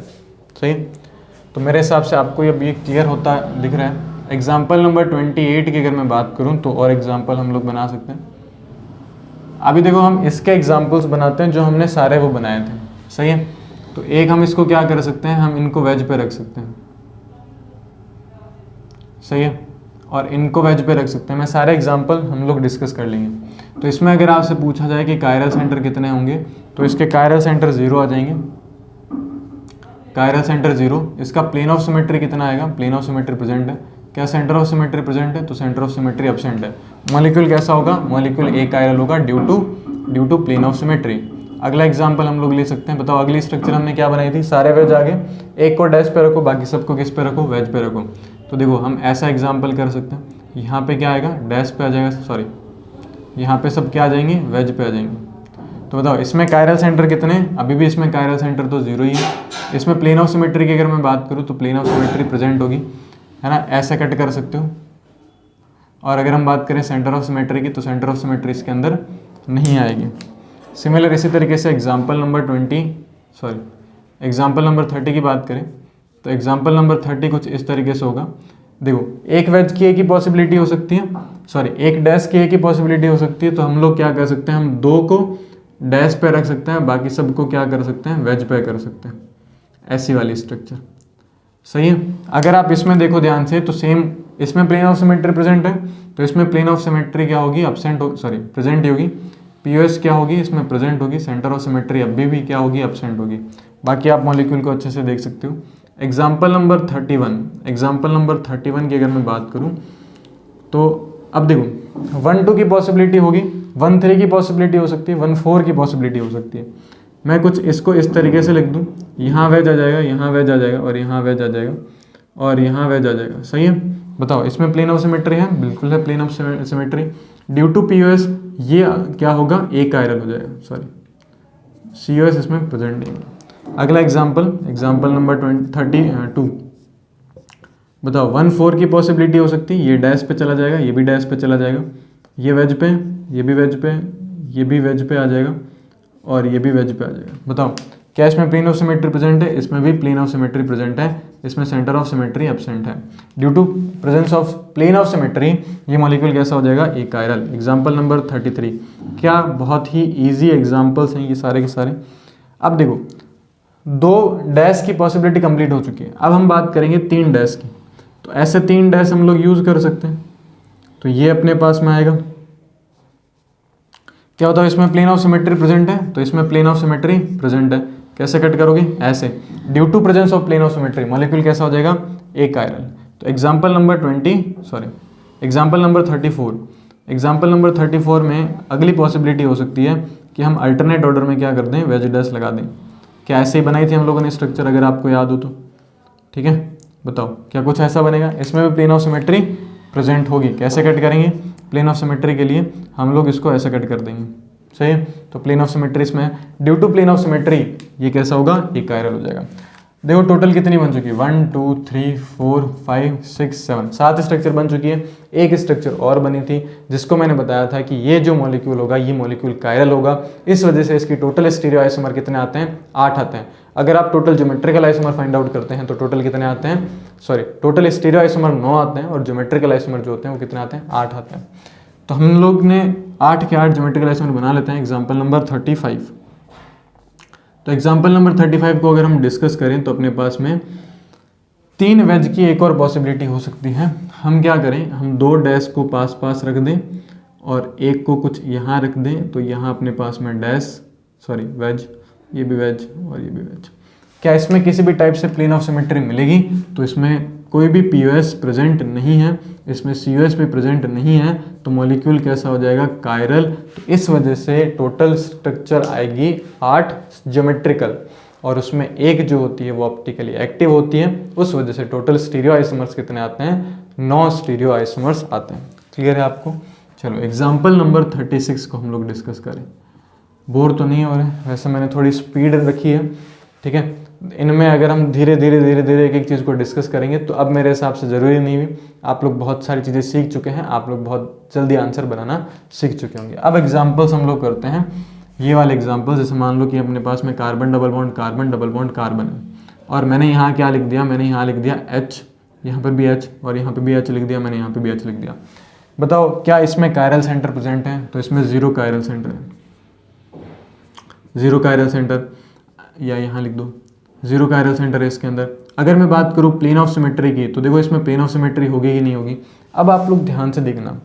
सही। तो मेरे हिसाब से आपको ये भी क्लियर होता दिख रहा है। एग्जाम्पल नंबर 28 की अगर मैं बात करूँ तो और एग्जाम्पल हम लोग बना सकते हैं। अभी देखो हम इसके एग्जाम्पल्स बनाते हैं जो हमने सारे वो बनाए थे, सही है। तो एक हम इसको क्या कर सकते हैं, हम इनको वेज पे रख सकते हैं, सही है, और इनको वेज पे रख सकते हैं। मैं सारे एग्जाम्पल हम लोग डिस्कस कर लेंगे। तो इसमें अगर आपसे पूछा जाए कि कायरल सेंटर कितने होंगे, तो इसके कायरल सेंटर 0 आ जाएंगे, कायरल सेंटर 0। इसका प्लेन ऑफ सिमेट्री कितना आएगा, प्लेन ऑफ सिमेट्री प्रेजेंट है। क्या सेंटर ऑफ सिमेट्री प्रेजेंट है, तो सेंटर ऑफ सिमेट्री एब्सेंट है। मॉलिक्यूल कैसा होगा, मॉलिक्यूल ए कायरल होगा due to plane of symmetry. अगला एग्जाम्पल हम लोग ले सकते हैं। बताओ अगली स्ट्रक्चर हमने क्या बनाई थी, सारे वेज आगे, एक को डैश पे रखो, बाकी सबको किस पे रखो, वेज पे रखो। तो देखो हम ऐसा एग्जाम्पल कर सकते हैं, यहाँ पे क्या आएगा, डैश पे आ जाएगा, सॉरी यहाँ पे सब क्या आ जाएंगे, वेज पे आ जाएंगे। तो बताओ इसमें कायरल सेंटर कितने, अभी भी इसमें कायरल सेंटर तो 0 ही है। इसमें प्लेन ऑफ सिमेट्री की अगर मैं बात करूँ तो प्लेन ऑफ सिमेट्री प्रेजेंट होगी, है ना, ऐसे कट कर सकते हो। और अगर हम बात करें सेंटर ऑफ सिमेट्री की, तो सेंटर ऑफ सिमेट्री इसके अंदर नहीं आएगी। सिमिलर इसी तरीके से एग्जाम्पल नंबर 30 की बात करें तो एग्जाम्पल नंबर 30 कुछ इस तरीके से होगा। देखो एक वेज की एक ही पॉसिबिलिटी हो सकती है, सॉरी एक डैश की एक ही पॉसिबिलिटी हो सकती है। तो हम लोग क्या कर सकते हैं, हम 2 को डैश पे रख सकते हैं, बाकी सबको क्या कर सकते हैं, वेज पे कर सकते हैं, ऐसी वाली स्ट्रक्चर, सही है। अगर आप इसमें देखो ध्यान से तो सेम, इसमें प्लेन ऑफ सिमेट्री प्रेजेंट है, तो इसमें प्लेन ऑफ सिमेट्री क्या होगी, प्रेजेंट ही होगी। पीओएस क्या होगी, इसमें प्रेजेंट होगी। सेंटर ऑफ सिमेट्री अभी भी क्या होगी, एब्सेंट होगी। बाकी आप मॉलिक्यूल को अच्छे से देख सकते हो। एग्जाम्पल नंबर 31 की अगर मैं बात करूं तो अब देखो 1 2 की पॉसिबिलिटी होगी, 1 3 की पॉसिबिलिटी हो सकती है, 1 4 की पॉसिबिलिटी हो सकती है। मैं कुछ इसको इस तरीके से लिख दूं, यहाँ वेज आ जाएगा, यहाँ वेज आ जाएगा, और यहाँ वेज आ जाएगा, और यहाँ वेज आ जाएगा, सही है। बताओ इसमें प्लेन ऑफ सिमेट्री है, बिल्कुल है plane of symmetry. Due to POS ये क्या होगा, ए कायरल हो जाएगा, सॉरी सीओएस इसमें प्रेजेंट नहीं है। अगला एग्जाम्पल नंबर 32। बताओ 1 4 की पॉसिबिलिटी हो सकती है, ये डैश पे चला जाएगा, ये भी डैश पे चला जाएगा, ये वेज पे, ये भी वेज पे, ये भी वेज पे आ जाएगा, और ये भी वेज पे आ जाएगा। बताओ क्या इसमें प्लेन ऑफ सिमेट्री प्रेजेंट है, इसमें भी प्लेन ऑफ सिमेट्री प्रेजेंट है, इसमें सेंटर ऑफ सिमेट्री एब्सेंट है। Due to presence of plane of symmetry ये मॉलिक्यूल कैसा हो जाएगा, ए कायरल। Example number 33। क्या बहुत ही ईजी एग्जाम्पल्स हैं ये सारे के सारे। अब देखो 2 डैश की पॉसिबिलिटी कंप्लीट हो चुकी है, अब हम बात करेंगे 3 डैश की। तो तो ऐसे 3 डैश हम लोग यूज़ कर सकते हैं। तो ये अपने पास में आएगा। क्या होता है इसमें प्लेन ऑफ सिमेट्री प्रेजेंट है, तो इसमें प्लेन ऑफ सिमेट्री प्रेजेंट है। कैसे कट करोगे, ऐसे, due to presence of plane of symmetry molecule कैसा हो जाएगा, ए कायरल। तो एग्जाम्पल नंबर 34, एग्जाम्पल नंबर 34 में अगली पॉसिबिलिटी हो सकती है कि हम अल्टरनेट ऑर्डर में क्या कर दें, वेज डैश लगा दें। क्या ऐसे ही बनाई थी हम लोगों ने स्ट्रक्चर, अगर आपको याद हो तो, ठीक है, बताओ क्या कुछ ऐसा बनेगा। इसमें भी प्लेन ऑफ सिमेट्री प्रेजेंट होगी। कैसे कट करेंगे, प्लेन ऑफ सिमेट्री के लिए हम लोग इसको ऐसे कट कर देंगे, सही है। तो प्लेन ऑफ सिमेट्री इसमें, due to plane of symmetry ये कैसा होगा, एक कायरल हो जाएगा। देखो टोटल कितनी बन चुकी है, 1 2 3 4 5 6 7, 7 स्ट्रक्चर बन चुकी है। एक स्ट्रक्चर और बनी थी जिसको मैंने बताया था कि ये जो मॉलिक्यूल होगा ये मॉलिक्यूल कायरल होगा। इस वजह से इसकी टोटल स्टीरियो आइसोमर कितने आते हैं, 8 आते हैं। अगर आप total geometrical isomer find out करते हैं तो टोटल कितने आते हैं, सॉरी टोटल स्टीरियो आइसोमर 9 आते हैं और ज्योमेट्रिकल आइसोमर जो होते हैं वो कितने आते हैं, 8 आते हैं। तो हम लोग ने 8 के 8 ज्योमेट्रिकल आइसोमर बना लेते हैं। एग्जाम्पल नंबर 35, तो एग्जाम्पल नंबर 35 को अगर हम डिस्कस करें तो अपने पास में 3 वेज की एक और पॉसिबिलिटी हो सकती है। हम क्या करें, हम 2 डैश को पास पास रख दें और एक को कुछ यहाँ रख दें, तो यहाँ अपने पास में डैश, सॉरी वेज, ये भी वेज और ये भी वेज। क्या इसमें किसी भी टाइप से प्लेन ऑफ सिमेट्री मिलेगी, तो इसमें कोई भी पीओएस प्रेजेंट नहीं है, इसमें सीओएस भी प्रेजेंट नहीं है, तो मॉलिक्यूल कैसा हो जाएगा, कायरल। तो इस वजह से टोटल स्ट्रक्चर आएगी 8 ज्योमेट्रिकल और उसमें एक जो होती है वो ऑप्टिकली एक्टिव होती है। उस वजह से टोटल स्टीरियो आइसोमर्स कितने आते हैं, 9 स्टीरियो आइसोमर्स आते हैं। क्लियर है आपको। चलो एग्जाम्पल नंबर 36 को हम लोग डिस्कस करें। बोर तो नहीं हो रहे, वैसे मैंने थोड़ी स्पीड रखी है, ठीक है। इनमें अगर हम धीरे धीरे एक एक चीज़ को डिस्कस करेंगे तो अब मेरे हिसाब से ज़रूरी नहीं हुई, आप लोग बहुत सारी चीज़ें सीख चुके हैं, आप लोग बहुत जल्दी आंसर बनाना सीख चुके होंगे। अब एग्जाम्पल्स हम लोग करते हैं, ये वाले एग्जाम्पल। जैसे मान लो कि अपने पास में carbon double bond carbon double bond carbon है और मैंने यहाँ क्या लिख दिया, मैंने यहाँ लिख दिया H, यहाँ पर भी H और यहाँ पर भी H लिख दिया, मैंने यहाँ पर भी H लिख दिया। बताओ क्या इसमें कायरल सेंटर प्रेजेंट है, तो इसमें 0 कायरल सेंटर है, 0 कायरल सेंटर, या यहाँ लिख दो 0 कायरल सेंटर है इसके अंदर। अगर मैं बात करूँ प्लेन ऑफ सिमेट्री की, तो देखो इसमें प्लेन ऑफ सिमेट्री होगी कि नहीं होगी। अब आप लोग ध्यान से देखना,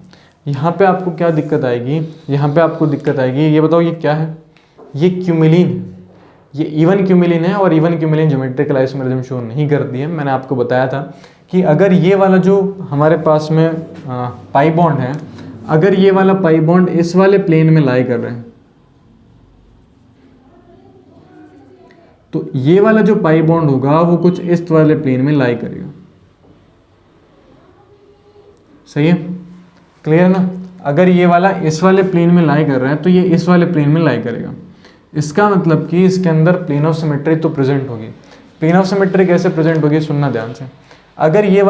यहाँ पे आपको क्या दिक्कत आएगी, यहाँ पे आपको दिक्कत आएगी, ये बताओ ये क्या है, ये क्यूमिलीन है, ये इवन क्यूमिलीन है और इवन क्यूमिलीन ज्योमेट्रिकल आइसोमरिज्म शो नहीं करती है। मैंने आपको बताया था कि अगर ये वाला जो हमारे पास में पाई बॉन्ड है, अगर ये वाला पाई बॉन्ड इस वाले प्लेन में लाई कर रहे हैं, तो ये वाला जो पाई बॉन्ड होगा वो कुछ इस वाले प्लेन में लाई करेगा। सही है, क्लियर ना। अगर ये वाला इस वाले प्लेन में लाई कर रहा है तो ये इस वाले प्लेन में लाई करेगा। इसका मतलब कि इसके अंदर प्लेन ऑफ सिमेट्री तो प्रेजेंट होगी। प्लेन ऑफ सिमेट्री कैसे प्रेजेंट होगी, सुनना ध्यान से। अगर ये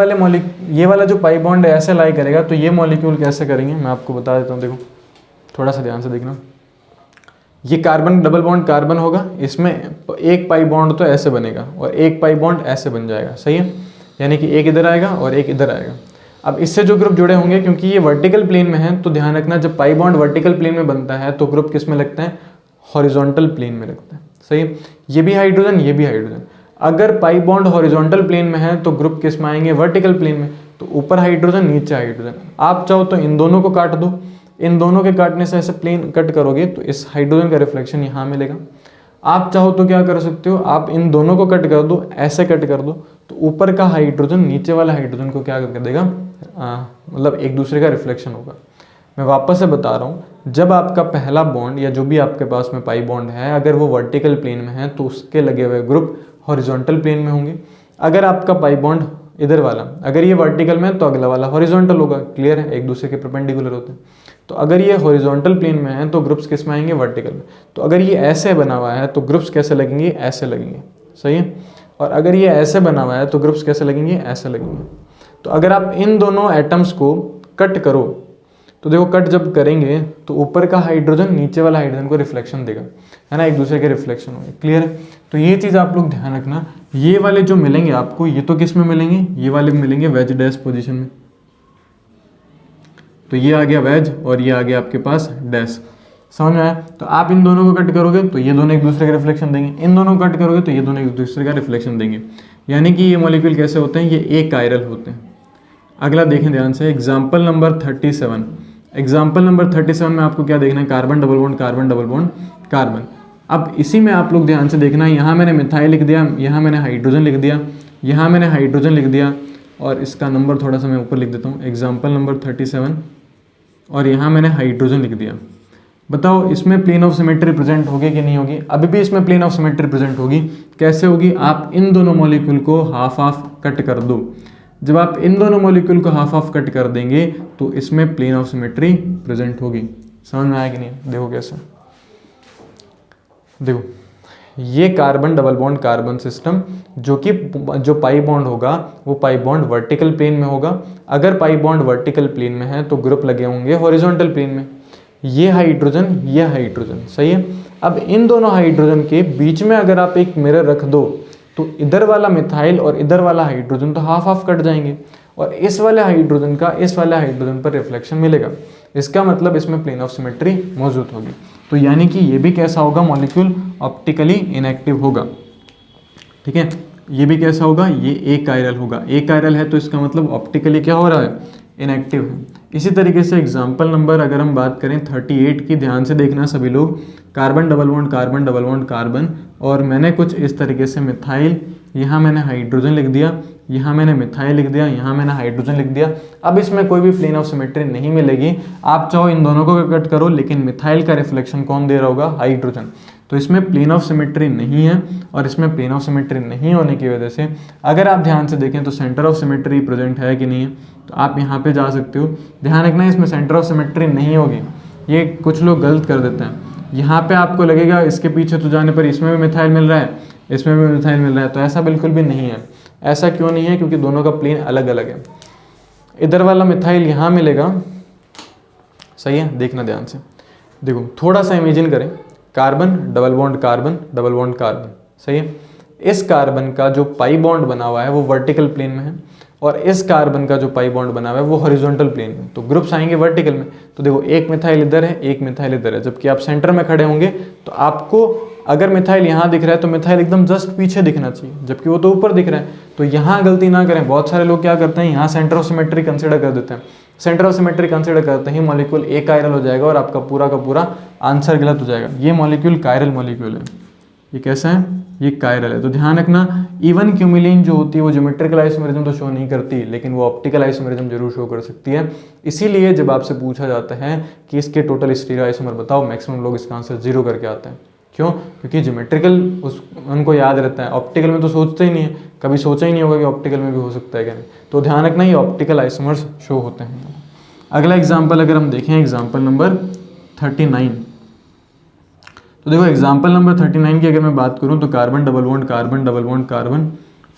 वाला जो पाई बॉन्ड ऐसे लाई करेगा तो ये मॉलिक्यूल कैसे करेंगे, मैं आपको बता देता हूँ। देखो थोड़ा सा ध्यान से देखना, ये कार्बन डबल बॉन्ड कार्बन होगा, इसमें एक पाई बॉन्ड तो ऐसे बनेगा और एक पाई बॉन्ड ऐसे बन जाएगा। सही है, यानी कि एक इधर आएगा और एक इधर आएगा। अब इससे जो ग्रुप जुड़े होंगे, क्योंकि ये वर्टिकल प्लेन में है, तो ध्यान रखना जब पाई बॉन्ड वर्टिकल प्लेन में बनता है तो ग्रुप किस में लगता है, हॉरिजॉन्टल प्लेन में लगता है। सही है, ये भी हाइड्रोजन, ये भी हाइड्रोजन। अगर पाई बॉन्ड हॉरिजॉन्टल प्लेन में है तो ग्रुप किस में आएंगे, वर्टिकल प्लेन में। तो ऊपर हाइड्रोजन नीचे हाइड्रोजन। आप चाहो तो इन दोनों को काट दो, इन दोनों के काटने से ऐसे प्लेन कट करोगे तो इस हाइड्रोजन का रिफ्लेक्शन यहाँ मिलेगा। आप चाहो तो क्या कर सकते हो, आप इन दोनों को कट कर दो, ऐसे कट कर दो, तो ऊपर का हाइड्रोजन नीचे वाला हाइड्रोजन को क्या कर देगा, मतलब एक दूसरे का रिफ्लेक्शन होगा। मैं वापस से बता रहा हूँ, जब आपका पहला बॉन्ड या जो भी आपके पास में पाई बॉन्ड है, अगर वो वर्टिकल प्लेन में है तो उसके लगे हुए ग्रुप हॉरिजॉन्टल प्लेन में होंगे। अगर आपका पाई बॉन्ड इधर वाला, अगर ये वर्टिकल में है तो अगला वाला हॉरिजॉन्टल होगा। क्लियर है, एक दूसरे के परपेंडिकुलर होते हैं। तो अगर ये हॉरिजॉन्टल प्लेन में है तो ग्रुप्स किस में आएंगे, वर्टिकल में। तो अगर ये ऐसे बना हुआ है तो ग्रुप्स कैसे लगेंगे, ऐसे लगेंगे। सही है, और अगर ये ऐसे बना हुआ है तो ग्रुप्स कैसे लगेंगे, ऐसे लगेंगे। तो अगर आप इन दोनों एटम्स को कट करो तो देखो, कट जब करेंगे तो ऊपर का हाइड्रोजन नीचे वाला हाइड्रोजन को रिफ्लेक्शन देगा, है ना, एक दूसरे के रिफ्लेक्शन होंगे। क्लियर है, तो ये चीज़ आप लोग ध्यान रखना। ये वाले जो मिलेंगे आपको, ये तो किस में मिलेंगे, ये वाले मिलेंगे वेज डैश पोजीशन में। तो ये आ गया वेज और ये आ गया आपके पास डैश। समझ में आया। तो आप इन दोनों को कट करोगे तो ये दोनों एक दूसरे का रिफ्लेक्शन देंगे, इन दोनों को कट करोगे तो ये दोनों एक दूसरे का रिफ्लेक्शन देंगे। यानी कि ये मॉलिक्यूल कैसे होते हैं, ये एक कायरल होते हैं। अगला देखें ध्यान से, एग्जाम्पल नंबर 37। एग्जाम्पल नंबर 37 में आपको क्या देखना है, carbon double bond carbon double bond carbon. अब इसी में आप लोग ध्यान से देखना, यहाँ मैंने मिथाइल लिख दिया, यहाँ मैंने हाइड्रोजन लिख दिया, यहाँ मैंने हाइड्रोजन लिख दिया, और इसका नंबर थोड़ा सा मैं ऊपर लिख देता हूँ, एग्जाम्पल नंबर 37, और यहाँ मैंने हाइड्रोजन लिख दिया। बताओ इसमें प्लेन ऑफ सिमेट्री प्रेजेंट होगी कि नहीं होगी? अभी भी इसमें प्लेन ऑफ सिमेट्री प्रेजेंट होगी। कैसे होगी? आप इन दोनों मॉलिक्यूल को हाफ हाफ कट कर दो। जब आप इन दोनों मॉलिक्यूल को हाफ हाफ कट कर देंगे तो इसमें प्लेन ऑफ सिमेट्री प्रेजेंट होगी। समझ में आया कि नहीं? देखो कैसे, देखो ये carbon double bond carbon system, जो पाई बॉन्ड होगा वो पाई बॉन्ड वर्टिकल प्लेन में होगा। अगर पाई बॉन्ड वर्टिकल प्लेन में है तो ग्रुप लगे होंगे हॉरिजॉन्टल प्लेन में। ये हाइड्रोजन, सही है। अब इन दोनों हाइड्रोजन के बीच में अगर आप एक मिरर रख दो तो इधर वाला मिथाइल और इधर वाला हाइड्रोजन तो हाफ हाफ कट जाएंगे, और इस वाले हाइड्रोजन का इस वाले हाइड्रोजन पर रिफ्लेक्शन मिलेगा। इसका मतलब इसमें प्लेन ऑफ सिमेट्री मौजूद होगी। तो यानी कि ये भी कैसा होगा, मॉलिक्यूल ऑप्टिकली इनएक्टिव होगा। ठीक है, ये भी कैसा होगा, ये एकाइरल होगा। एकाइरल है तो इसका मतलब ऑप्टिकली क्या हो रहा है, इनएक्टिव है। इसी तरीके से एग्जाम्पल नंबर अगर हम बात करें 38 की, ध्यान से देखना सभी लोग, carbon double bond carbon double bond carbon, और मैंने कुछ इस तरीके से मिथाइल, यहाँ मैंने हाइड्रोजन लिख दिया, यहाँ मैंने मिथाइल लिख दिया, यहाँ मैंने हाइड्रोजन लिख दिया। अब इसमें कोई भी प्लेन ऑफ सिमेट्री नहीं मिलेगी। आप चाहो इन दोनों को कट करो, लेकिन मिथाइल का रिफ्लेक्शन कौन दे रहा होगा, हाइड्रोजन। तो इसमें प्लेन ऑफ सिमेट्री नहीं है, और इसमें प्लेन ऑफ सिमेट्री नहीं होने की वजह से अगर आप ध्यान से देखें तो सेंटर ऑफ सिमेट्री प्रेजेंट है कि नहीं है। तो आप यहाँ पे जा सकते हो। ध्यान रखना इसमें सेंटर ऑफ सिमेट्री नहीं होगी, ये कुछ लोग गलत कर देते हैं। यहाँ पे आपको लगेगा इसके पीछे तो जाने पर इसमें भी मिथाइल मिल रहा है, इसमें भी मिथाइल मिल रहा है, तो ऐसा बिल्कुल भी नहीं है। ऐसा क्यों नहीं है? क्योंकि दोनों का प्लेन अलग अलग है। इधर वाला मिथाइल यहाँ मिलेगा, सही है, देखना ध्यान से। देखो थोड़ा सा इमेजिन करें, carbon double bond carbon double bond carbon, सही है। इस कार्बन का जो पाई बॉन्ड बना हुआ है वो वर्टिकल प्लेन में है, और इस कार्बन का जो पाई बॉन्ड बना हुआ है वो हॉरिजॉन्टल प्लेन में। तो ग्रुप्स आएंगे वर्टिकल में। तो देखो एक मिथाइल इधर है, एक मिथाइल इधर है, जबकि आप सेंटर में खड़े होंगे तो आपको अगर मिथाइल यहाँ दिख रहा है तो मिथाइल एकदम जस्ट पीछे दिखना चाहिए, जबकि वो तो ऊपर दिख रहा है। तो यहाँ गलती ना करें। बहुत सारे लोग क्या करते हैं, यहाँ सेंटर ऑफ सिमेट्री कंसिडर कर देते हैं। सेंटर ऑफ सिमेट्री कंसिडर करते ही मॉलिक्यूल एकाइरल हो जाएगा और आपका पूरा का पूरा आंसर गलत हो जाएगा। ये मॉलिक्यूल कायरल मॉलिक्यूल है। ये कैसा है, ये कायरल है। तो ध्यान रखना, इवन क्यूमिलीन जो होती है वो ज्योमेट्रिकल आइसोमेरिज्म तो शो नहीं करती, लेकिन वो ऑप्टिकल आइसोमेरिज्म जरूर शो कर सकती है। इसीलिए जब आपसे पूछा जाता है कि इसके टोटल स्टीरियो आइसोमर बताओ, मैक्सिमम लोग इसका आंसर 0 करके आते हैं। क्यों? क्योंकि ज्योमेट्रिकल उनको याद रहता है, ऑप्टिकल में तो सोचते ही नहीं है, कभी सोचा ही नहीं होगा कि ऑप्टिकल में भी हो सकता है क्या नहीं। तो ध्यान रखना, ये ऑप्टिकल आइसोमर्स शो होते हैं। अगला एग्जाम्पल अगर हम देखें, एग्जाम्पल नंबर 39। तो देखो एग्जाम्पल नंबर 39 की अगर मैं बात करूं तो carbon double bond carbon double bond carbon,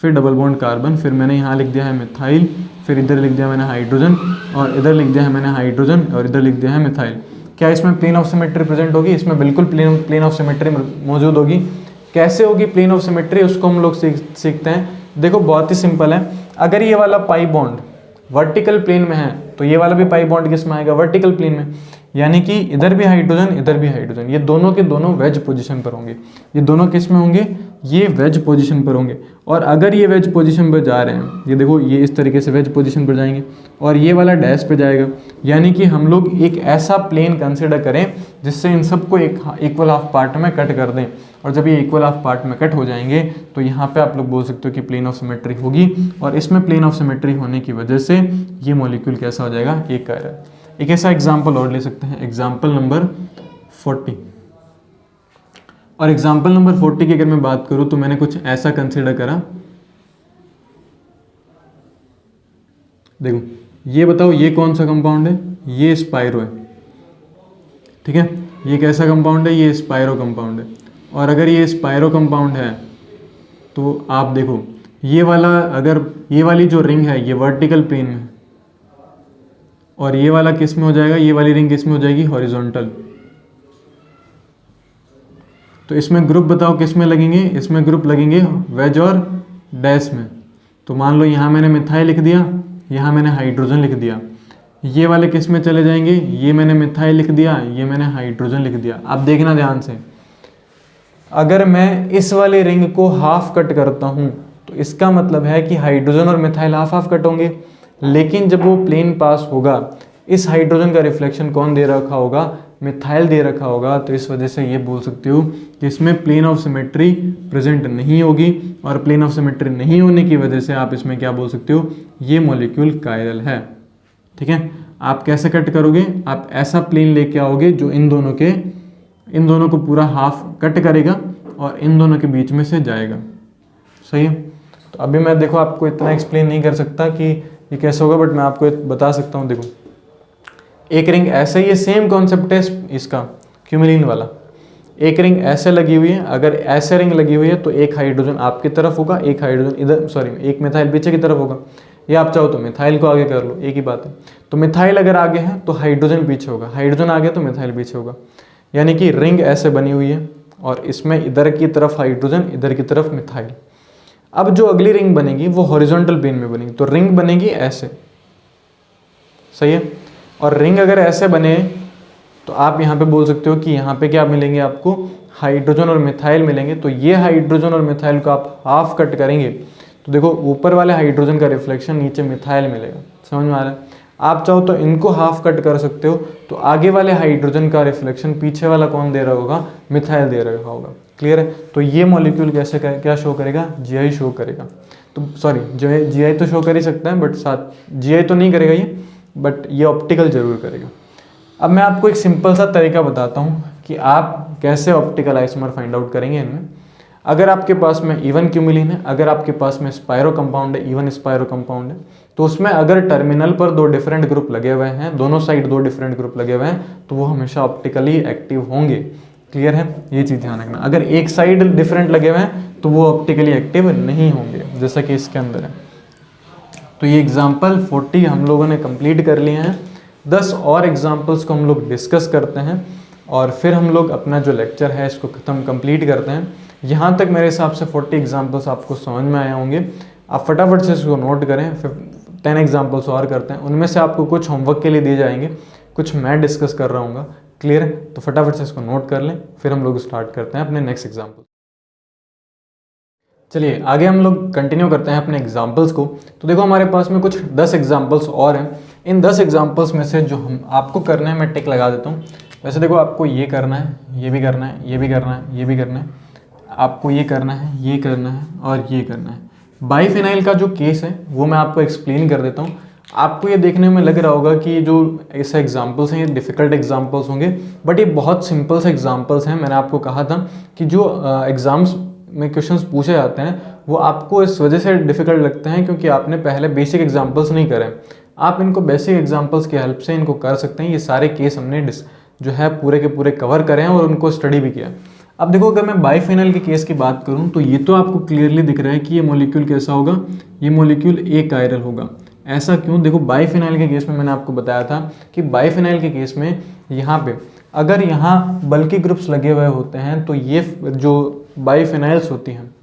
फिर डबल बॉन्ड कार्बन, फिर मैंने यहाँ लिख दिया है मिथाइल, फिर इधर लिख दिया मैंने हाइड्रोजन, और इधर लिख दिया है मैंने हाइड्रोजन, और इधर लिख दिया है मिथाइल। क्या इसमें प्लेन ऑफ सिमेट्री प्रेजेंट होगी? इसमें बिल्कुल प्लेन ऑफ सिमेट्री मौजूद होगी। कैसे होगी प्लेन ऑफ सिमेट्री, उसको हम लोग सीखते हैं। देखो बहुत ही सिंपल है। अगर ये वाला पाई बॉन्ड वर्टिकल प्लेन में है तो ये वाला भी पाई बॉन्ड किस में आएगा, वर्टिकल प्लेन में। यानी कि इधर भी हाइड्रोजन इधर भी हाइड्रोजन, ये दोनों के दोनों वेज पोजीशन पर होंगे। ये दोनों किस में होंगे, ये वेज पोजीशन पर होंगे। और अगर ये वेज पोजीशन पर जा रहे हैं, ये देखो ये इस तरीके से वेज पोजीशन पर जाएंगे, और ये वाला डैश पे जाएगा। यानी कि हम लोग एक ऐसा प्लेन कंसिडर करें जिससे इन सबको एक इक्वल हाफ पार्ट में कट कर दें, और जब ये इक्वल हाफ पार्ट में कट हो जाएंगे तो यहाँ पे आप लोग बोल सकते हो कि प्लेन ऑफ सिमेट्री होगी। और इसमें प्लेन ऑफ सिमेट्री होने की वजह से ये मॉलिक्यूल कैसा हो जाएगा, एक कायरल। एक ऐसा एग्जाम्पल और ले सकते हैं, एग्जाम्पल नंबर 40। और एग्जाम्पल नंबर 40 की अगर मैं बात करूं तो मैंने कुछ ऐसा कंसिडर करा। देखो ये बताओ ये कौन सा कंपाउंड है, ये स्पाइरो है, ठीक है। ये कैसा कंपाउंड है, ये स्पाइरो कंपाउंड है। और अगर ये स्पाइरो कंपाउंड है तो आप देखो ये वाला, अगर ये वाली जो रिंग है ये वर्टिकल प्लेन में, और ये वाला किस में हो जाएगा, ये वाली रिंग किस में हो जाएगी, हॉरिजॉन्टल। तो इसमें ग्रुप बताओ किस में लगेंगे, इसमें ग्रुप लगेंगे वेज और डैश में। तो मान लो यहाँ मैंने मिथाइल लिख दिया, यहाँ मैंने हाइड्रोजन लिख दिया। ये वाले किस में चले जाएंगे, ये मैंने मिथाइल लिख दिया, ये मैंने हाइड्रोजन लिख दिया। अब देखना ध्यान से, अगर मैं इस वाली रिंग को हाफ कट करता हूँ तो इसका मतलब है कि हाइड्रोजन और मिथाइल हाफ हाफ कट होंगे। लेकिन जब वो प्लेन पास होगा, इस हाइड्रोजन का रिफ्लेक्शन कौन दे रखा होगा, मिथाइल दे रखा होगा, तो इस वजह से ये बोल सकते हो कि इसमें प्लेन ऑफ सिमेट्री प्रेजेंट नहीं होगी, और प्लेन ऑफ सिमेट्री नहीं होने की वजह से आप इसमें क्या बोल सकते हो, ये मॉलिक्यूल कायरल है। ठीक है, आप कैसे कट करोगे, आप ऐसा प्लेन लेके आओगे जो इन दोनों को पूरा हाफ कट करेगा और इन दोनों के बीच में से जाएगा। सही है, तो अभी मैं देखो आपको इतना एक्सप्लेन नहीं कर सकता कि ये कैसे होगा, बट मैं आपको बता सकता हूँ। देखो एक रिंग ऐसे, ये सेम कॉन्सेप्ट है इसका क्यूमिलीन वाला। एक रिंग ऐसे लगी हुई है, अगर ऐसे रिंग लगी हुई है तो एक हाइड्रोजन आपकी तरफ होगा, एक हाइड्रोजन इधर, सॉरी एक मिथाइल पीछे की तरफ होगा, या आप चाहो तो मिथाइल को आगे कर लो, एक ही बात है। तो मिथाइल अगर आगे है तो हाइड्रोजन पीछे होगा, हाइड्रोजन आगे तो मिथाइल पीछे होगा, यानी कि रिंग ऐसे बनी हुई है और इसमें इधर की तरफ हाइड्रोजन, इधर की तरफ मिथाइल। अब जो अगली रिंग बनेगी वो हॉरिजॉन्टल प्लेन में बनेगी, तो रिंग बनेगी ऐसे। सही है, और रिंग अगर ऐसे बने तो आप यहाँ पे बोल सकते हो कि यहाँ पे क्या मिलेंगे आपको, हाइड्रोजन और मिथाइल मिलेंगे। तो ये हाइड्रोजन और मिथाइल को आप हाफ कट करेंगे तो देखो ऊपर वाले हाइड्रोजन का रिफ्लेक्शन नीचे मिथाइल मिलेगा। समझ में आ रहा है, आप चाहो तो इनको हाफ कट कर सकते हो, तो आगे वाले हाइड्रोजन का रिफ्लेक्शन पीछे वाला कौन दे रहा होगा, मिथाइल दे रहा होगा। क्लियर है, तो ये मॉलिक्यूल कैसे क्या शो करेगा, जीआई शो करेगा। तो सॉरी जीआई तो शो कर ही सकता है, बट साथ जीआई तो नहीं करेगा ये, बट ये ऑप्टिकल जरूर करेगा। अब मैं आपको एक सिंपल सा तरीका बताता हूँ कि आप कैसे ऑप्टिकल आइसोमर फाइंड आउट करेंगे इनमें। अगर आपके पास में इवन क्यूमिलीन है, अगर आपके पास में स्पायरो कंपाउंड है, इवन स्पायरो कंपाउंड है, तो उसमें अगर टर्मिनल पर दो डिफरेंट ग्रुप लगे हुए हैं, दोनों साइड दो डिफरेंट ग्रुप लगे हुए हैं, तो वो हमेशा ऑप्टिकली एक्टिव होंगे। क्लियर है, ये चीज़ ध्यान रखना। अगर एक साइड डिफरेंट लगे हुए हैं तो वो ऑप्टिकली एक्टिव नहीं होंगे, जैसा कि इसके अंदर है। तो ये एग्जाम्पल 40 हम लोगों ने कंप्लीट कर लिए हैं। 10 और एग्जाम्पल्स को हम लोग डिस्कस करते हैं और फिर हम लोग अपना जो लेक्चर है इसको ख़त्म कंप्लीट करते हैं। यहाँ तक मेरे हिसाब से 40 एग्जाम्पल्स आपको समझ में आए होंगे। आप फटाफट से इसको नोट करें, फिर 10 एग्जाम्पल्स और करते हैं। उनमें से आपको कुछ होमवर्क के लिए दिए जाएंगे, कुछ मैं डिस्कस कर रहा हूँ। क्लियर है, तो फटाफट से इसको नोट कर लें, फिर हम लोग स्टार्ट करते हैं अपने नेक्स्ट एग्जाम्पल। चलिए आगे हम लोग कंटिन्यू करते हैं अपने एग्जाम्पल्स को। तो देखो हमारे पास में कुछ 10 एग्जाम्पल्स और हैं। इन 10 एग्जाम्पल्स में से जो हम आपको करना है मैं टिक लगा देता हूँ। वैसे देखो आपको ये करना है, ये भी करना है, ये भी करना है, ये भी करना है, आपको ये करना है, ये करना है और ये करना है। बाईफिनाइल का जो केस है वो मैं आपको एक्सप्लेन कर देता हूँ। आपको ये देखने में लग रहा होगा कि जो ऐसे एग्जाम्पल्स हैं ये डिफ़िकल्ट एग्जाम्पल्स होंगे, बट ये बहुत सिंपल से एग्जाम्पल्स हैं। मैंने आपको कहा था कि जो एग्ज़ाम्स में क्वेश्चंस पूछे जाते हैं वो आपको इस वजह से डिफ़िकल्ट लगते हैं क्योंकि आपने पहले बेसिक एग्जाम्पल्स नहीं करे। आप इनको बेसिक एग्जाम्पल्स की हेल्प से इनको कर सकते हैं। ये सारे केस हमने जो है पूरे के पूरे कवर करें हैं और उनको स्टडी भी किया। अब देखो अगर मैं बाईफिनाइल के केस की बात करूं तो ये तो आपको क्लियरली दिख रहा है कि ये मॉलिक्यूल कैसा होगा, ये मॉलिक्यूल ए कायरल होगा। ऐसा क्यों, देखो बाईफिनाइल के केस में मैंने आपको बताया था कि बाईफिनाइल के केस में यहाँ पे अगर यहाँ बल्कि ग्रुप्स लगे हुए होते हैं तो ये जो बाईफिनाइल्स होती हैं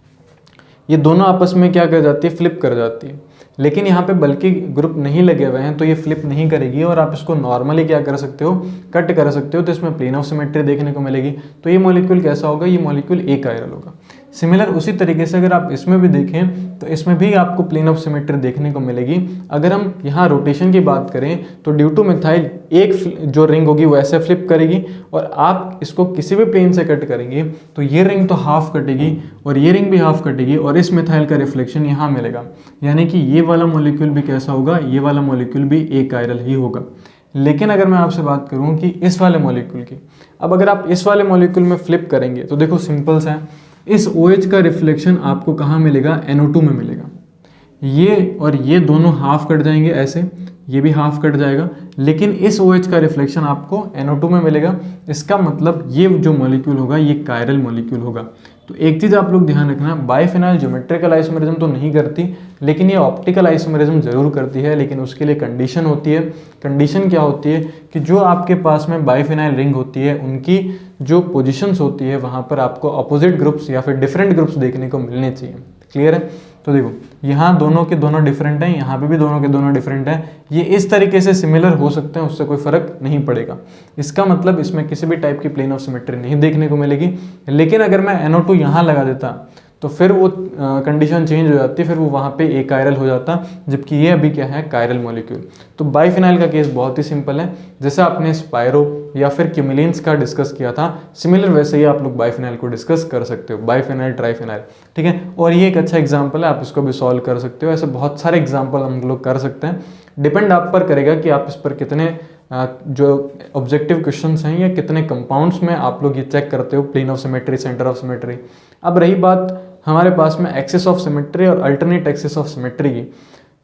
ये दोनों आपस में क्या कर जाती है, फ्लिप कर जाती है। लेकिन यहाँ पे बल्कि ग्रुप नहीं लगे हुए हैं तो ये फ्लिप नहीं करेगी और आप इसको नॉर्मली क्या कर सकते हो, कट कर सकते हो, तो इसमें प्लेन ऑफ सिमेट्री देखने को मिलेगी। तो ये मॉलिक्यूल कैसा होगा, ये मॉलिक्यूल ए कायरल होगा। सिमिलर उसी तरीके से अगर आप इसमें भी देखें तो इसमें भी आपको प्लेन ऑफ सिमेट्री देखने को मिलेगी। अगर हम यहाँ रोटेशन की बात करें तो ड्यू टू मिथाइल एक जो रिंग होगी वो ऐसे फ्लिप करेगी और आप इसको किसी भी प्लेन से कट करेंगे तो ये रिंग तो हाफ कटेगी और ये रिंग भी हाफ कटेगी और इस मिथाइल का रिफ्लेक्शन यहाँ मिलेगा। यानी कि ये वाला मॉलिक्यूल भी कैसा होगा, ये वाला मॉलिक्यूल भी ए कायरल ही होगा। लेकिन अगर मैं आपसे बात करूँ कि इस वाले मॉलिक्यूल की, अब अगर आप इस वाले मॉलिक्यूल में फ्लिप करेंगे तो देखो सिंपल सा है, इस OH का रिफ्लेक्शन आपको कहाँ मिलेगा, NO2 में मिलेगा। ये और ये दोनों हाफ कट जाएंगे ऐसे, ये भी हाफ कट जाएगा, लेकिन इस OH का रिफ्लेक्शन आपको NO2 में मिलेगा। इसका मतलब ये जो मॉलिक्यूल होगा ये कायरल मॉलिक्यूल होगा। तो एक चीज़ आप लोग ध्यान रखना, बाईफिनाइल ज्योमेट्रिकल आइसोमेरिज्म तो नहीं करती लेकिन ये ऑप्टिकल आइसोमेरिज्म जरूर करती है, लेकिन उसके लिए कंडीशन होती है। कंडीशन क्या होती है कि जो आपके पास में बाईफिनाइल रिंग होती है उनकी जो पोजीशंस होती है वहाँ पर आपको अपोजिट ग्रुप्स या फिर डिफरेंट ग्रुप्स देखने को मिलने चाहिए। क्लियर है, तो देखो यहाँ दोनों के दोनों डिफरेंट हैं, यहाँ पे भी दोनों के दोनों डिफरेंट हैं। ये इस तरीके से सिमिलर हो सकते हैं, उससे कोई फर्क नहीं पड़ेगा। इसका मतलब इसमें किसी भी टाइप की प्लेन ऑफ सिमेट्री नहीं देखने को मिलेगी। लेकिन अगर मैं NO2 यहाँ लगा देता तो फिर वो कंडीशन चेंज हो जाती है, फिर वो वहाँ पे ए कायरल हो जाता, जबकि ये अभी क्या है, कायरल मॉलिक्यूल। तो बाइफिनाइल का केस बहुत ही सिंपल है, जैसे आपने स्पायरो या फिर क्यूमिलेंस का डिस्कस किया था, सिमिलर वैसे ही आप लोग बाइफिनाइल को डिस्कस कर सकते हो, बाइफिनाइल ट्राइफिनाइल, ठीक है। और ये एक अच्छा एग्जाम्पल है, आप इसको भी सॉल्व कर सकते हो। ऐसे बहुत सारे एग्जाम्पल हम लोग कर सकते हैं, डिपेंड आप पर करेगा कि आप इस पर कितने जो ऑब्जेक्टिव क्वेश्चंस हैं या कितने कंपाउंड्स में आप लोग ये चेक करते हो, plane of symmetry, centre of symmetry. अब रही बात हमारे पास में एक्सिस ऑफ सिमेट्री और अल्टरनेट एक्सिस ऑफ सिमेट्री की,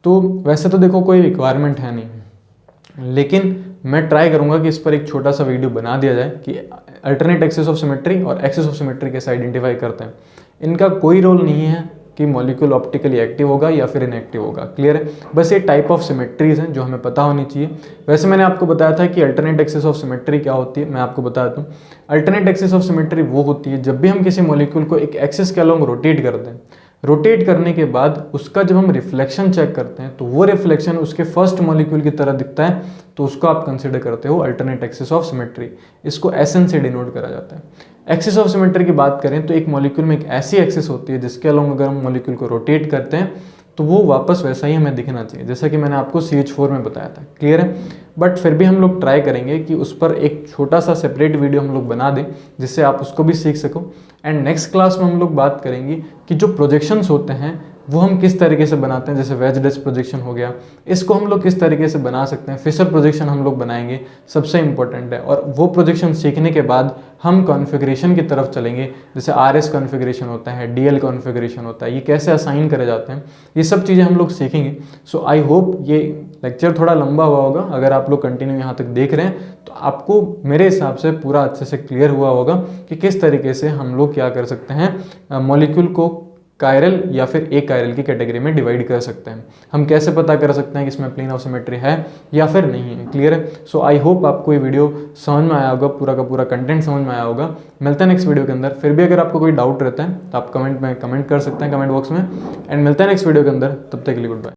तो वैसे तो देखो कोई रिक्वायरमेंट है नहीं, लेकिन मैं ट्राई करूंगा कि इस पर एक छोटा सा वीडियो बना दिया जाए कि अल्टरनेट एक्सिस ऑफ सिमेट्री और एक्सिस ऑफ सिमेट्री कैसे आइडेंटिफाई करते हैं। इनका कोई रोल नहीं है कि मॉलिक्यूल ऑप्टिकली एक्टिव होगा या फिर इनएक्टिव होगा, क्लियर है। बस ये टाइप ऑफ सिमेट्रीज हैं जो हमें पता होनी चाहिए। वैसे मैंने आपको बताया था कि अल्टरनेट एक्सिस ऑफ सिमेट्री क्या होती है, मैं आपको बता दूं। अल्टरनेट एक्सिस ऑफ सिमेट्री वो होती है जब भी हम किसी मॉलिक्यूल को एक एक्सिस के अलोंग रोटेट करते हैं, रोटेट करने के बाद उसका जब हम रिफ्लेक्शन चेक करते हैं तो वो रिफ्लेक्शन उसके फर्स्ट मॉलिक्यूल की तरह दिखता है, तो उसको आप कंसिडर करते हो अल्टरनेट एक्सिस ऑफ सिमेट्री। इसको SN से डिनोट करा जाता है। एक्सिस ऑफ सिमेट्री की बात करें तो एक मॉलिक्यूल में एक ऐसी एक्सिस होती है जिसके अलोंग अगर हम मॉलिक्यूल को रोटेट करते हैं तो वो वापस वैसा ही हमें दिखना चाहिए, जैसा कि मैंने आपको CH4 में बताया था, क्लियर है। बट फिर भी हम लोग ट्राई करेंगे कि उस पर एक छोटा सा सेपरेट वीडियो हम लोग बना दें जिससे आप उसको भी सीख सको। एंड नेक्स्ट क्लास में हम लोग बात करेंगे कि जो प्रोजेक्शंस होते हैं वो हम किस तरीके से बनाते हैं, जैसे वेज डिस्क प्रोजेक्शन हो गया, इसको हम लोग किस तरीके से बना सकते हैं, फिशर प्रोजेक्शन हम लोग बनाएंगे, सबसे इंपॉर्टेंट है। और वो प्रोजेक्शन सीखने के बाद हम कॉन्फ़िगरेशन की तरफ चलेंगे, जैसे RS कॉन्फ़िगरेशन होता है, DL कॉन्फ़िगरेशन होता है, ये कैसे असाइन करे जाते हैं, ये सब चीज़ें हम लोग सीखेंगे। सो आई होप ये लेक्चर थोड़ा लंबा हुआ होगा, अगर आप लोग कंटिन्यू यहाँ तक देख रहे हैं तो आपको मेरे हिसाब से पूरा अच्छे से क्लियर हुआ होगा कि किस तरीके से हम लोग क्या कर सकते हैं, मॉलिक्यूल को कायरल या फिर ए कायरल की कैटेगरी में डिवाइड कर सकते हैं। हम कैसे पता कर सकते हैं कि इसमें प्लेन ऑफ सिमेट्री है या फिर नहीं है, क्लियर है। सो आई होप आपको ये वीडियो समझ में आया होगा, पूरा का पूरा कंटेंट समझ में आया होगा। मिलते हैं नेक्स्ट वीडियो के अंदर। फिर भी अगर आपको कोई डाउट रहता है तो आप कमेंट में कमेंट कर सकते हैं, कमेंट बॉक्स में। एंड मिलते हैं नेक्स्ट वीडियो के अंदर, तब तक के लिए गुड बाय।